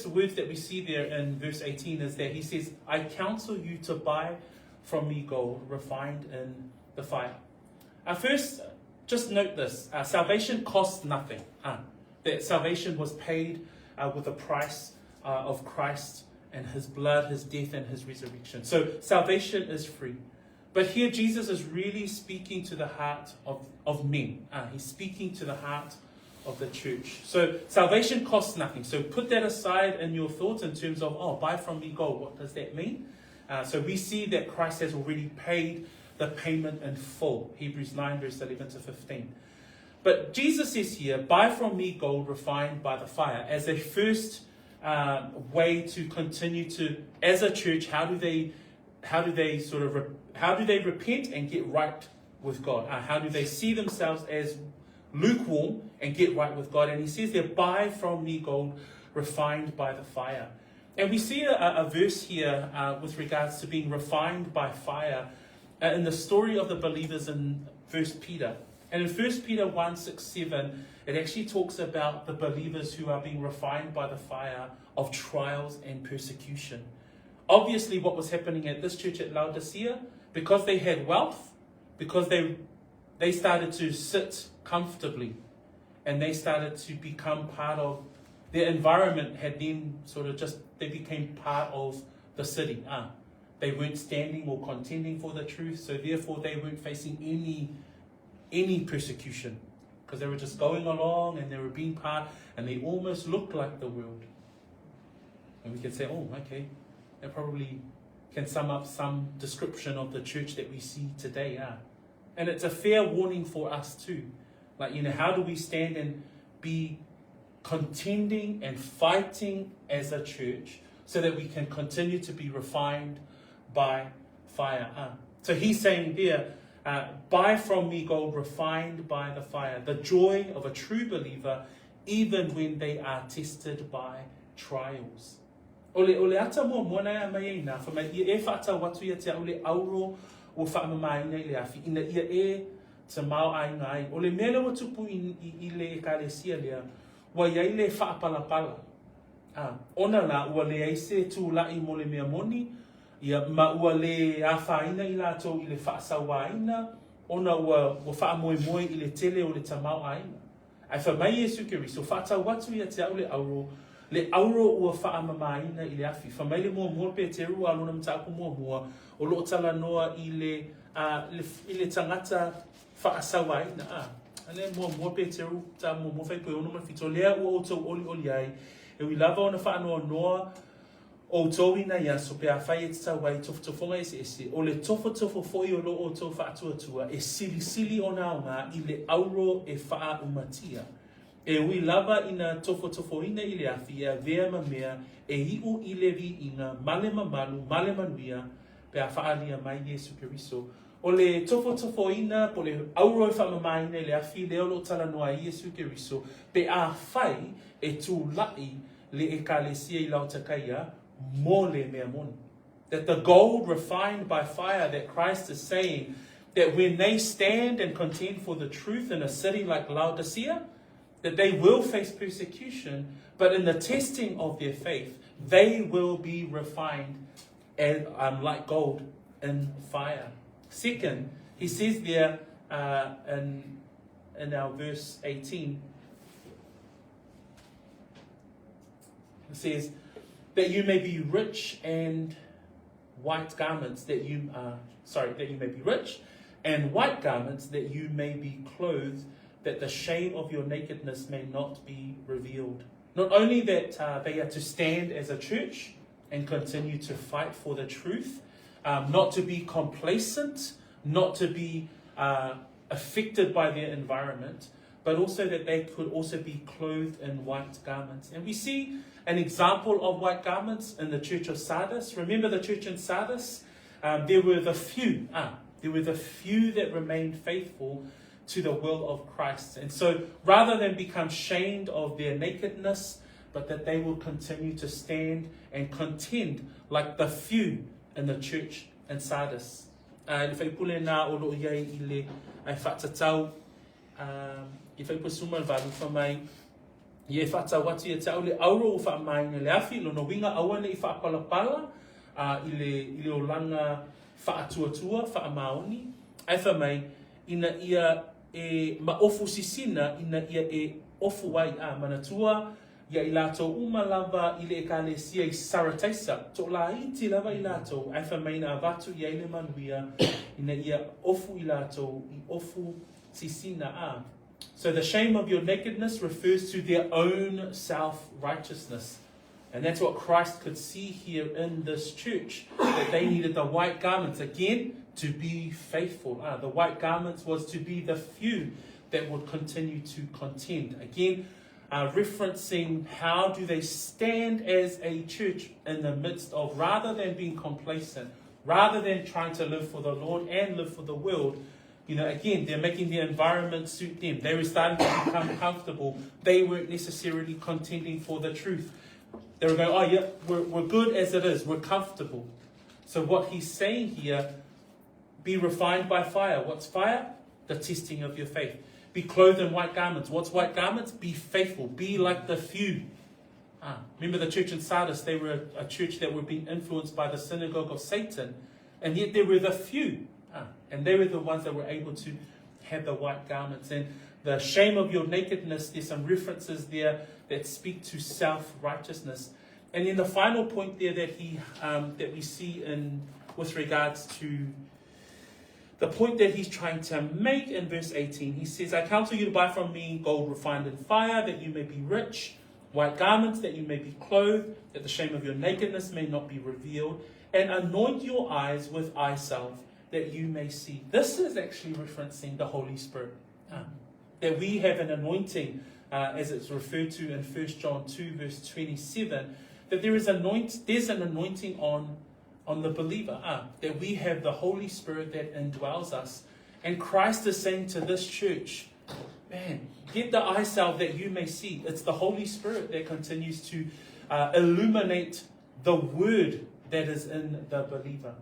Speaker 1: words that we see there in verse 18 is that he says, I counsel you to buy from me gold refined in the fire. First, just note this, salvation costs nothing. That salvation was paid with the price of Christ and his blood, his death, and his resurrection. So salvation is free. But here Jesus is really speaking to the heart of men. He's speaking to the heart of the church. So salvation costs nothing. So put that aside in your thoughts in terms of, oh, buy from me gold. What does that mean? So we see that Christ has already paid the payment in full. Hebrews 9, verse 11 to 15. But Jesus says here, buy from me gold refined by the fire. As a first way to continue to, as a church, how do they repent and get right with God? How do they see themselves as lukewarm and get right with God? And he says there, buy from me gold refined by the fire. And we see a verse here with regards to being refined by fire in the story of the believers in 1 Peter. And in 1 Peter 1, 6, 7, it actually talks about the believers who are being refined by the fire of trials and persecution. Obviously, what was happening at this church at Laodicea, because they had wealth, because they started to sit comfortably, and they started to become part of their environment, had then they became part of the city. They weren't standing or contending for the truth, so therefore they weren't facing any persecution, because they were just going along and they were being part, and they almost looked like the world. And we can say, oh, okay, that probably can sum up some description of the church that we see today. And it's a fair warning for us too. Like, how do we stand and be contending and fighting as a church so that we can continue to be refined by fire? So he's saying there, buy from me gold refined by the fire, the joy of a true believer, even when they are tested by trials. Ole ata mo mona mai na fa mai e fata watu ia te ole auro o fa mai nei le afi ina ia e te mau ai ngai ole mele o tupu I le ekalesia le wa ia le fa pala ona la o le ai se tu la I mo le mea moni ia ma o le afaina I la to I le fa sawaina ona o fa moi I le tele o le tamau aina ai fa mai Yesu Keristo fata watu ia te ole auro le auro ua whaamamaina I le afi. Whamaile mua pe te rua alona mtaku mua o loo tala noa I le tangata whaasawaina. Ale mua pe te rua ta mua whai koe ono mawhito lea ua o tau oli ai. E wi lava ona whaanoa noa o tōwina ia so pe a whai e te tawai tofotofonga ese. O le tofo foi o loo o tau whaatuatua e sili ona o ngā I le auro e wha umatia. E ui lava ina tofo ina I le afi e vea mamea e iu I le vi inga male mamalu, male manuia pe a whaalia mai Yesu Keristo. O le tofo ina po le auro e whamamaina I le afi leo lo tala noa I Yesu Keristo pe a whai e tū lai le e kalesia I Laodicea mo le mea moni. That the gold refined by fire that Christ is saying that when they stand and contend for the truth in a city like Laodicea, that they will face persecution, but in the testing of their faith, they will be refined and like gold in fire. Second, he says there in our verse 18, it says that you may be rich and white garments, that you may be rich and white garments, that you may be clothed, that the shame of your nakedness may not be revealed. Not only that they are to stand as a church and continue to fight for the truth, not to be complacent, not to be affected by their environment, but also that they could also be clothed in white garments. And we see an example of white garments in the church of Sardis. Remember the church in Sardis? There were the few that remained faithful to the will of Christ. And so rather than become shamed of their nakedness, but that they will continue to stand and contend like the few in the church in Sardis. If I pull in now, olo yai ile I whatatau, if I put sumal valu for my ye whatawatu e tau le auro wha mai le afi lo no winga awane I whaapalapala ile o langa whaatuatua wha maoni ai wha mai ina ia e maofu sisina ina ia e ofu wai manatua ia I lātou uma lava I le ekalesia I sarataisa to la iti lava I lātou ai wha mai na avatu ia ile manuia ina ia ofu I lātou I ofu sisina So the shame of your nakedness refers to their own self-righteousness. And that's what Christ could see here in this church, that they needed the white garments, again, to be faithful. The white garments was to be the few that would continue to contend. Again, referencing how do they stand as a church in the midst of, rather than being complacent, rather than trying to live for the Lord and live for the world, again, they're making the environment suit them. They were starting to become comfortable. They weren't necessarily contending for the truth. They were going, oh yeah, we're good as it is. We're comfortable. So what he's saying here, be refined by fire. What's fire? The testing of your faith. Be clothed in white garments. What's white garments? Be faithful. Be like the few. Remember the church in Sardis, they were a church that were being influenced by the synagogue of Satan. And yet they were the few. And they were the ones that were able to have the white garments. And the shame of your nakedness, there's some references there that speak to self-righteousness. And then the final point there that we see with regards to the point that he's trying to make in verse 18, he says, I counsel you to buy from me gold refined in fire, that you may be rich, white garments, that you may be clothed, that the shame of your nakedness may not be revealed, and anoint your eyes with eye salve, that you may see. This is actually referencing the Holy Spirit. That we have an anointing, as it's referred to in 1 John 2, verse 27, that there's an anointing on the believer. That we have the Holy Spirit that indwells us. And Christ is saying to this church, man, get the eye salve that you may see. It's the Holy Spirit that continues to illuminate the word that is in the believer.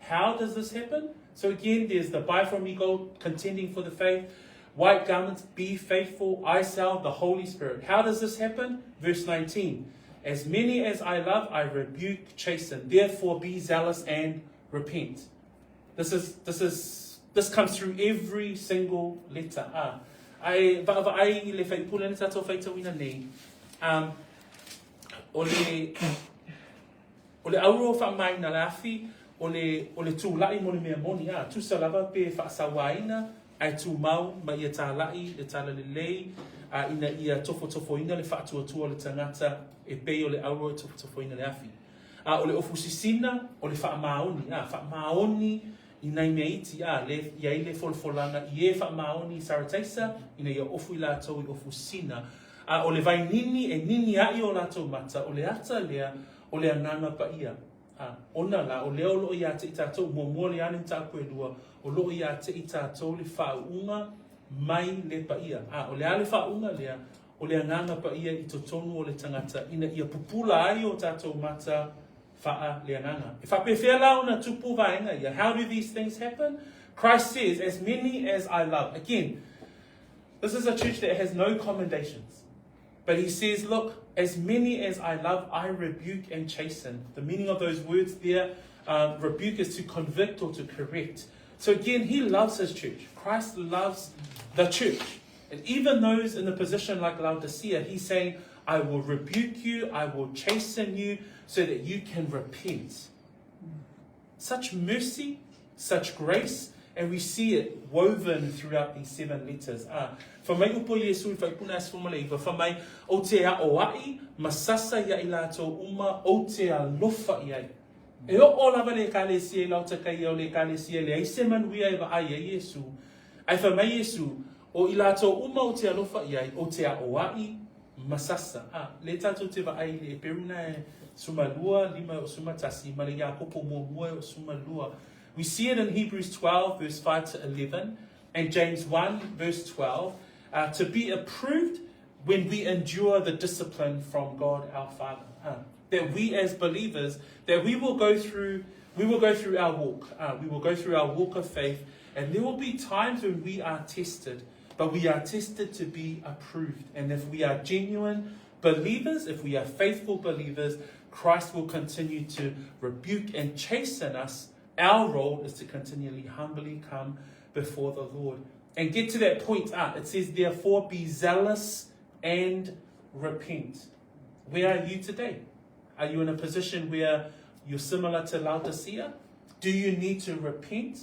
Speaker 1: How does this happen? So again, there's the buy from me gold, contending for the faith, white garments, be faithful, eye salve, the Holy Spirit. How does this happen? Verse 19. As many as I love, I rebuke, chasten. Therefore be zealous and repent. This comes through every single letter. Ole auro fa mai na lafi ole tu lai mo me moni tu salava pe fa sawaina ai tu mau ma ia ta lai le tala le lei ina ia tofo ina le fa tu le tangata e pe ole auro tofo ina le afi ole ofusisina ole fa maoni ina meiti le ia ile folfolanga ie fa maoni sarataisa ina ia ofu ila to ofusina ole vai nini e nini ai o la to mata ole ata lea ole ananga pa ia. Ona la o leo lo ia te itato mo le ane ta koelua o lo ia te itato le faunga mai le pa ia. O le ale faunga lea o le ananga pa ia I totonu o le tangata ina ia pupula ai o tato mata faa le ananga. If I prefer la una tupu vaenga ia. How do these things happen? Christ says, as many as I love. Again, This is a church that has no commendations. But he says, look, as many as I love, I rebuke and chasten. The meaning of those words there, rebuke is to convict or to correct. So again, he loves his church. Christ loves the church. And even those in a position like Laodicea, he's saying, I will rebuke you, I will chasten you, so that you can repent. Such mercy, such grace, and we see it woven throughout these 7 letters. For mai upoli Yesu fa ipuna as formaleva, for mai o te a oai, masasa ia ilato uma o te a lofa iai. E o lava le kalesia i lauta kai o le kalesia le aise manuia e wa ai e Yesu. Ai fa mai Yesu, o ilato uma o te a lofa iai, o te a oai, masasa. Le tato te wa ai le peruna e sumalua, lima o sumatasi, ma le ia popo mua o sumalua. We see it in Hebrews 12, verse 5 to 11, and James 1, verse 12, to be approved when we endure the discipline from God our Father. That we as believers, that we will go through our walk. We will go through our walk of faith, and there will be times when we are tested, but we are tested to be approved. And if we are genuine believers, if we are faithful believers, Christ will continue to rebuke and chasten us. Our role is to continually humbly come before the Lord and get to that point. It says, therefore, be zealous and repent. Where are you today? Are you in a position where you're similar to Laodicea? Do you need to repent?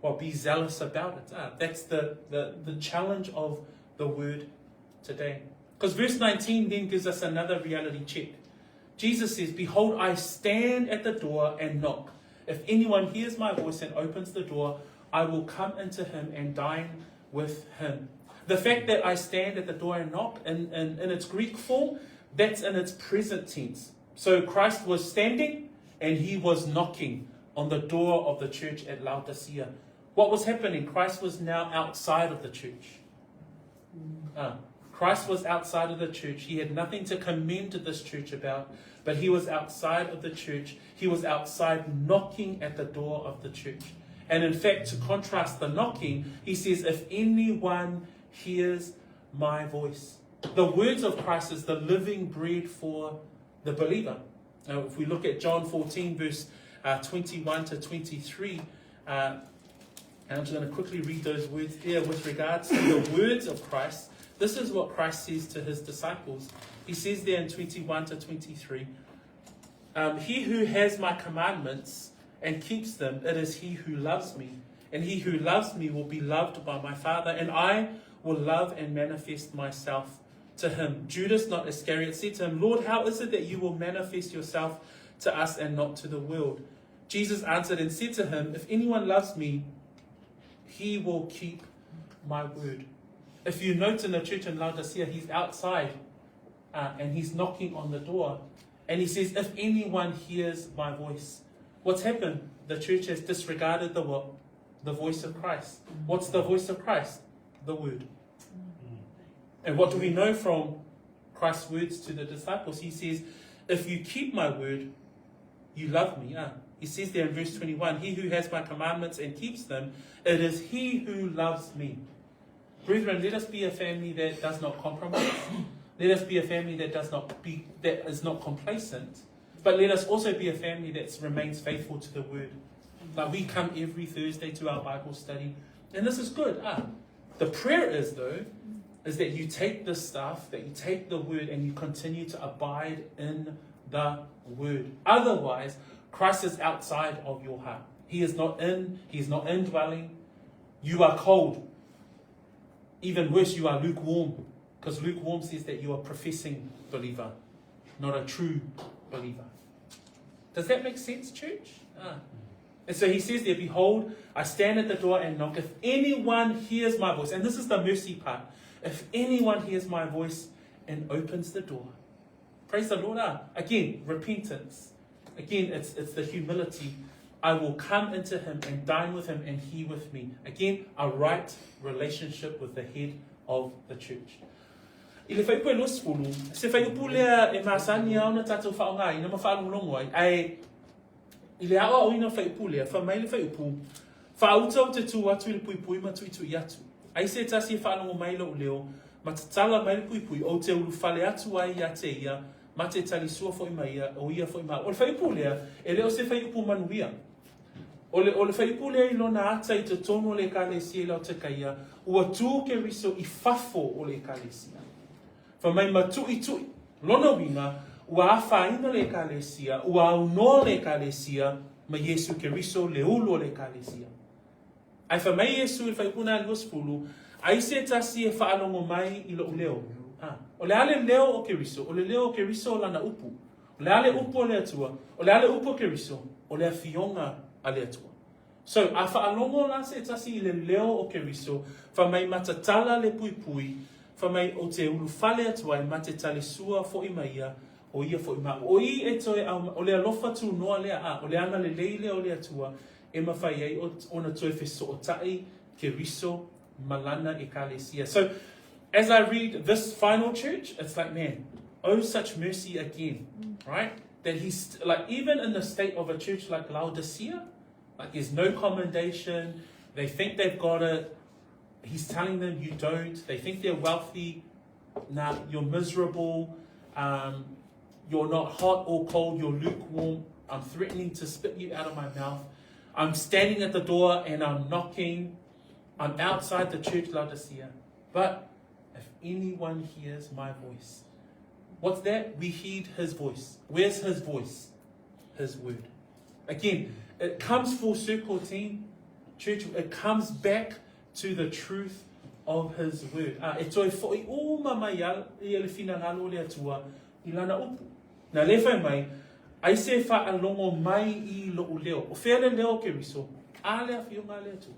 Speaker 1: Well, be zealous about it. That's the challenge of the word today. Because verse 19 then gives us another reality check. Jesus says, behold, I stand at the door and knock. If anyone hears my voice and opens the door, I will come into him and dine with him. The fact that I stand at the door and knock, in its Greek form, that's in its present tense. So Christ was standing and he was knocking on the door of the church at Laodicea. What was happening? Christ was now outside of the church. Christ was outside of the church. He had nothing to commend this church about, but he was outside of the church. He was outside knocking at the door of the church. And in fact, to contrast the knocking, he says, if anyone hears my voice. The words of Christ is the living bread for the believer. Now, if we look at John 14, verse 21 to 23, and I'm just going to quickly read those words there with regards to the words of Christ. This is what Christ says to his disciples. He says there in 21 to 23, he who has my commandments and keeps them, it is he who loves me. And he who loves me will be loved by my Father, and I will love and manifest myself to him. Judas, not Iscariot, said to him, Lord, how is it that you will manifest yourself to us and not to the world? Jesus answered and said to him, if anyone loves me, he will keep my word. If you note in the church in Laodicea, he's outside and he's knocking on the door. And he says, if anyone hears my voice. What's happened? The church has disregarded the what? The voice of Christ. What's the voice of Christ? The word. And what do we know from Christ's words to the disciples? He says, if you keep my word, you love me. He says there in verse 21, he who has my commandments and keeps them, it is he who loves me. Brethren, let us be a family that does not compromise. Let us be a family that is not complacent. But let us also be a family that remains faithful to the word. Like we come every Thursday to our Bible study. And this is good. The prayer is, though, is that you take this stuff, that you take the word and you continue to abide in the word. Otherwise, Christ is outside of your heart. He is not indwelling. You are cold. Even worse, you are lukewarm. Because lukewarm says that you are a professing believer, not a true believer. Does that make sense, church? And so he says there, behold, I stand at the door and knock. If anyone hears my voice, and this is the mercy part, if anyone hears my voice and opens the door, praise the Lord. Again, repentance. Again, it's the humility. I will come into him and dine with him and he with me. Again, a right relationship with the head of the church. I le whaipua lo sefulu, se whaiupu lea e maasani au na tātou whaongai, na mawhaalongo ai, i le awa o ina whaiupu lea, whamai le whaiupu, whaauta o te tū atu i le puipui ma tui atu. ai se tasi e whaanongo mai lo leo, ma te tala mai le pui o te ulu whale atu ai ia te ia, ma te tali sua fo ima ia, o ia fo ima. O le whaipu lea, e leo se whaipu manuia. O le whaipu lea I lona ata I te tono le kalesia I lau te kaia, ua tū ke riso I fafo o le kalesia. Whamai ma tui, lona winga, ua awhaina le kalesia, ua aunoa le kalesia, ma Yesu ke riso le ulo le kalesia. Ai whamai Yesu I whaipuna I gospulu, ai se tasi e whaalongo mai I lo leo. O le ale leo o ke riso, o le leo o ke riso o lana upu. O le ale upu o le atua, o le ale upu o ke riso, o le awhionga a le atua. So, a whaalongo la se tasi I le leo o ke riso, whamai matatala le pui, whamai o te ulu whale atua I mate tale sua fo ima ia, o ia fo ima. O I e toe o le alofa tu noa lea o le ana le leile o le atua, e mawhai ai o na toe wheso o tai ke riso malana e kalesia. So, as I read this final church, it's like, man, oh, such mercy again, right? That he's, like, even in the state of a church like Laodicea, like, there's no commendation, they think they've got it, he's telling them you don't, they think they're wealthy, nah, you're miserable, you're not hot or cold, you're lukewarm, I'm threatening to spit you out of my mouth, I'm standing at the door and I'm knocking, I'm outside the church Laodicea, but if anyone hears my voice, what's that? We heed his voice. Where's his voice? His word. Again, it comes full circle, team. Church, it comes back to the truth of his word. E toi fo'i o mamaya I ele fina ngalo le atua I lana upu. Na le whai mai, ai se wha alongo mai I lo leo. O whea le leo ke riso, a le awhionga le atua.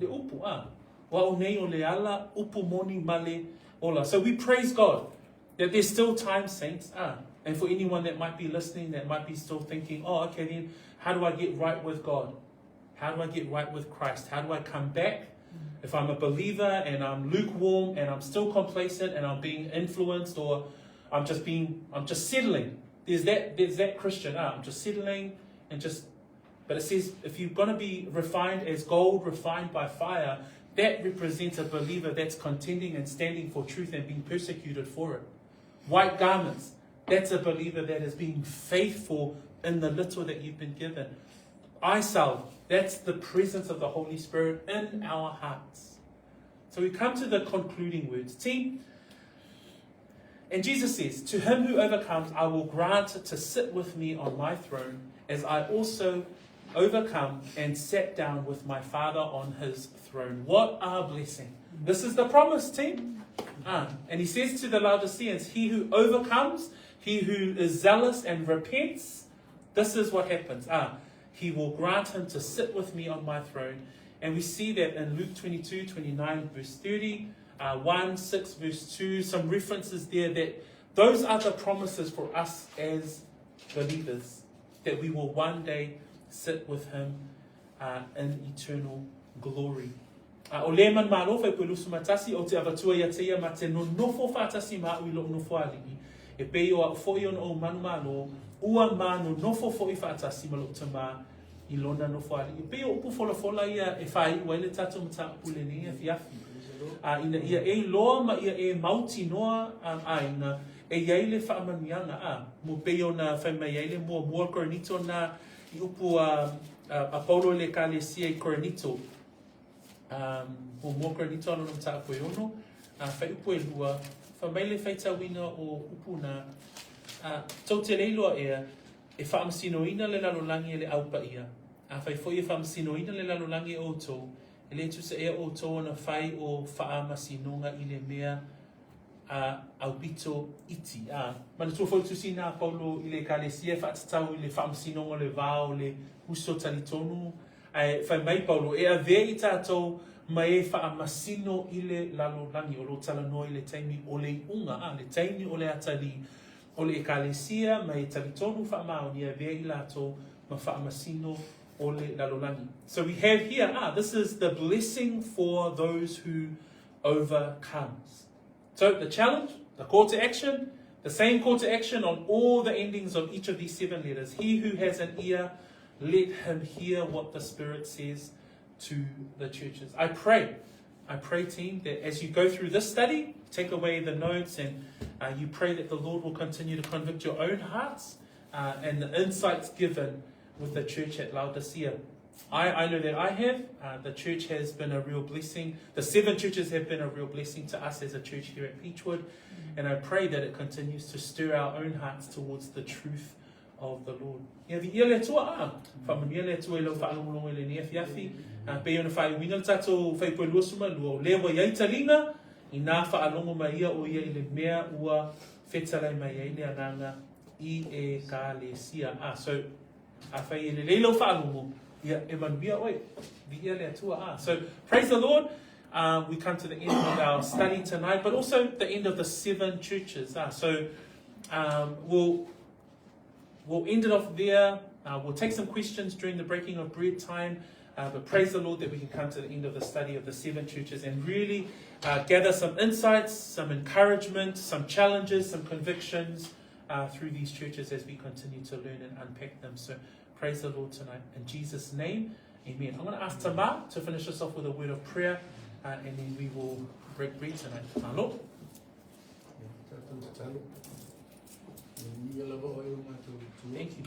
Speaker 1: Le upu, wa o nei o le ala upu moni male ola. So we praise God that there's still time, saints. And for anyone that might be listening, that might be still thinking, oh, okay, then how do I get right with God? How do I get right with Christ? How do I come back? If I'm a believer and I'm lukewarm and I'm still complacent and I'm being influenced or I'm just settling. There's that Christian. I'm just settling and just. But it says if you're going to be refined as gold, refined by fire, that represents a believer that's contending and standing for truth and being persecuted for it. White garments, that's a believer that is being faithful in the little that you've been given. Eye salve, that's the presence of the Holy Spirit in our hearts. So we come to the concluding words. Team, and Jesus says, to him who overcomes, I will grant to sit with me on my throne, as I also overcome and sat down with my Father on his throne. What a blessing. This is the promise, team. And he says to the Laodiceans, he who overcomes, he who is zealous and repents, this is what happens. He will grant him to sit with me on my throne. And we see that in Luke 22, 29, verse 30, 1, 6, verse 2, some references there that those are the promises for us as believers, that we will one day sit with him in eternal glory. O le man malo fai pelusu matasi o te avatua ia teia ma te nonofo whaatasi ma ui lo nofo alii. E pei o a foi on o manu malo, ua ma nonofo foi whaatasi ma lo te ma I lona nofo alii. E pei o upu fola ia e whai ua ele tatu mata upule ni e fiafi. Ina ia e loa ma ia e mauti noa aina e iaile whaamanuianga mo pei o na whai mai iaile mua koronito na I upu Apollo le kalesia I koronito. O mo koronito ano nam ta koe ono. Whai upu e lua. Wha mai le whai tawina o upu na. Tau te leiloa ea. E whaamasinoina le lalolangi e le aupa ia. Whai foi e whaamasinoina le lalolangi o tō. E le tusa ea o tō na whai o whaamasinonga I le mea aubito iti. Mana tua foi tusi na Paulo I le kalesia whaatatau I le whaamasinonga le vao le uso talitonu. Whai mai Paulo e a vea I tātou mai e whaamasino I le lalolangi o lo talanoa I le taimi o le unga. Le taimi o le atali o le kalesia mai talitonu whaamao ni a vea I lato ma whaamasino o le lalolangi. So we have here, this is the blessing for those who overcomes. So the challenge, the call to action, the same call to action on all the endings of each of these 7 letters. He who has an ear, let him hear what the Spirit says to the churches. I pray I pray, team, that as you go through this study, take away the notes and you pray that the Lord will continue to convict your own hearts and the insights given with the church at Laodicea. I know that I have. The church has been a real blessing. The 7 churches have been a real blessing to us as a church here at Peachwood. And I pray that it continues to stir our own hearts towards the truth of the Lord. Ia vi ia le tua whamania le tua I lau whaalongolongo le nea fiafi. Pei ona whai wina le tatou whai poe lua suma lua o lewa iai talinga I nā whaalongo mai ia o ia I le mea ua whetalai mai ai le ananga I e ka le sia. So, a whai e le leilo whaalongo ia e manuia oi. Vi ia le tua So, praise the Lord. We come to the end of our study tonight, but also the end of the 7 churches. So, we'll end it off there. We'll take some questions during the breaking of bread time. But praise the Lord that we can come to the end of the study of the 7 churches and really gather some insights, some encouragement, some challenges, some convictions through these churches as we continue to learn and unpack them. So praise the Lord tonight. In Jesus' name, amen. I'm going to ask Tamar to finish us off with a word of prayer and then we will break bread tonight. Lord. Thank you.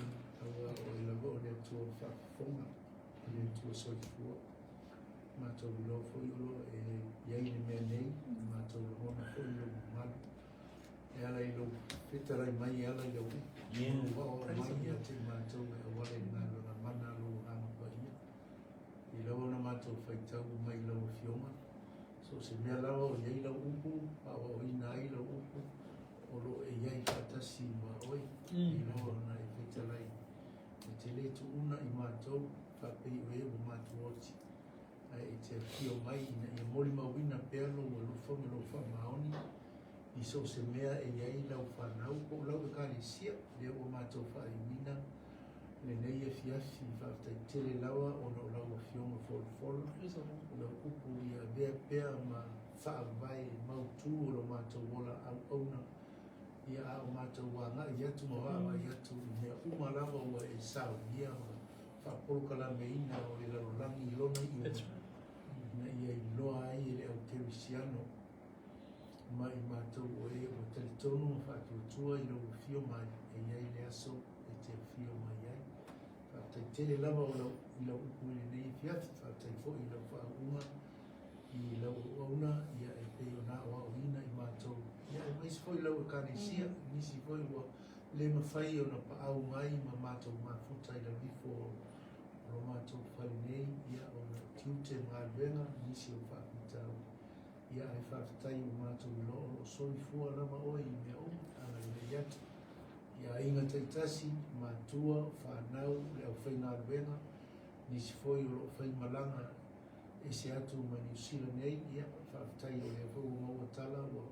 Speaker 5: So se mea lawa o iei lau upu, pa o ina ai lau upu, o lo e iei katasi ma oi, I lawa na I whetalai. E te le tu una I mātou, whapei o e o mātou oti. E te pio mai ina I mori mawina pealo o lufa me lufa maoni. I so se mea e iei lau whanau, po lau e kare sia, leo o mātou whai wina. Le nei e fiafi whaftai tele lawa o no lau o fionga fol. Lau upu ia bea bea ma whaavai mautu o lo mātou wola au auna. Ia a o mātou wanga I atu ma wawa I atu mea umalawa ua e sao ia ma whapolokala me ina o le larolangi I lona I ua. Na ia I loa ai e le au kerisiano. Ma I mātou o e o teletonu ma whatuatua I lau fio mai e iai le aso e te fio mai ai. Whaftai tele lava o lau I lau upu le nei fiafi whaftai fo I lau whaunga I lau auna ia e pei o nā o ina I mātou. Ia e maisi fo I lau e kane sia, nisi fo I ua le mawhai o na paau ngai ma mātou mafuta I lau rifo o mātou whai nei ia o na tiute ngā luenga nisi o whakitau. Ia e whaftai o mātou I loo o soi fua rama oi I mea o ana I le iatu. Ia inga taitasi, mātua, whanau, le au whai ngā luenga, nisi foi o whai malanga e se atu ma New Zealand nei, ia, whaftai o le whau maua tala o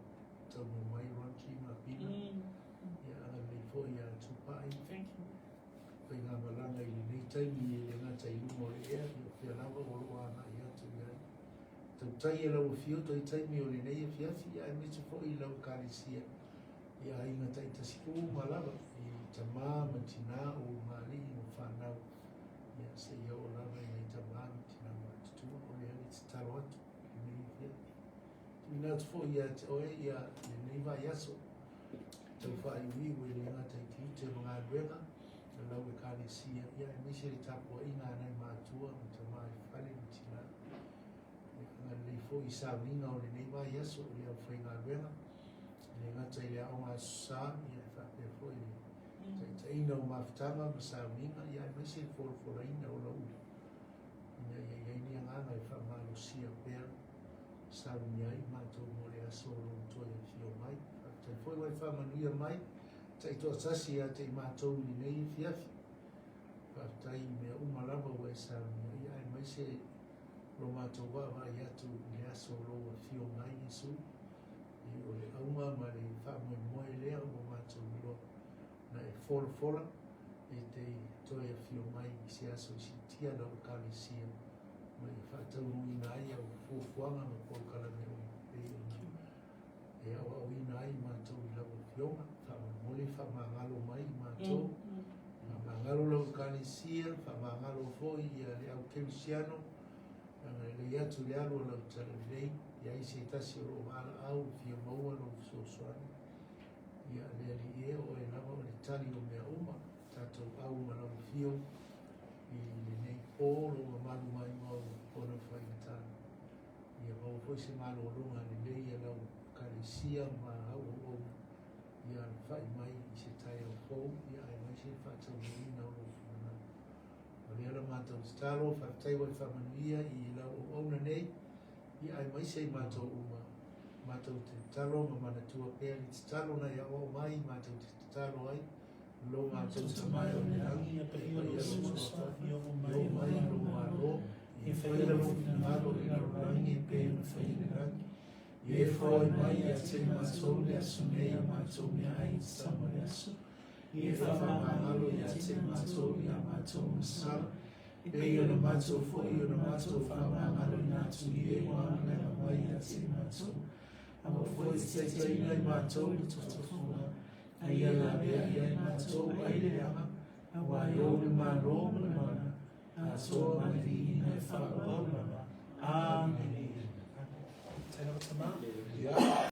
Speaker 5: tau mai ranchi ma pina. Ia, ana le foi a tupai. Whai ngā malanga I le nei taimi e le ngata I lumo le ea, I o whia lawa o loa ana I atu iai. Tau tai e lau fio, tai taimi o le nei e fiafi, ia e mese foi I lau kāresia. Ia inga tai tasiku malawa I tamā ma tina o mali o whanau. Ia se ia o lawa I tamā ma tina ma tutua o le hali te taro atu I nei fia. Tuna atu fo ia te oe ia le nei vai aso. Tau wha I ui ue le ngata I tiute mga luenga. Le lau e kāne sia. Ia e mese le tapo inga anai mātua ma tamā I whale ma tina. Ia le fo I sāminga o le nei vai aso le au whai ngā luenga. Le ngata I le aonga sā, ia e whapea fo I ta ina o mawhtanga ma sāminga, ia e maise fora ina o lau. Ia ia ni anganga I whamalo sia pēr, sāminga I mātou mo le aso o toa I fio mai. Ta I foi wai whamanuia mai, ta I toa tasi a te I mātou ni nei fiafi. Whaftai mea umalawa wai sāminga, ia e maise ro mātou wawa I atu le aso o fio mai Jesu. O le aunga ma le whamoe moe lea o mātou loa na e fola e te toi a fio mai I se aso I si tia lau kale sia ma I whatau nui na ai au fuafuanga ma polkala me o e e au au ina ai mātou I lau fionga whamoe mole whamangalo mai mātou whamangalo lau kale sia whamangalo foi I le au kerisiano le atu le alo lau tala lei, ia i se tasi o ala au, fia maua lo sosoani. Ia le ali e o e lava o le tali o mea uma, tatou au ma lau fio, i le nei polo ma malu mai mau ona whaingatana. Ia mau foi se malo o longa le lei a lau kalesia ma au o ia whai mai i se tai au kou, ia ai mai se whatau mai na o funa. O le ala mātou staro, whaktai wai whamanuia i lau o ona nei, ia ai mai se mātou uma. Mātou te talo ma mana tua pēr i te talo na ia o mai, mātou te talo ai, lo mātou te mai o le rangi,
Speaker 1: ia pe ia lo soa, ia o
Speaker 5: lo
Speaker 1: mai,
Speaker 5: mai lo malo, i whaila lo finalo i lo rangi e pēr na whaila rangi. I e whai mai a te mātou le asu nei a mātou mea ai te tamo le asu. I e whamamalo i a te mātou i a mātou masala. I pei o na mātou fwoi o na mātou whamamalo i nātu i e wāna le mai a te mātou. A mo fwoi te tei nei mātou le totofunga. A ia la mea i e mātou ai le ama. A wai o le maro le mana. A toa mani i nei whakapau lama. Amen. Tēnā o tamā.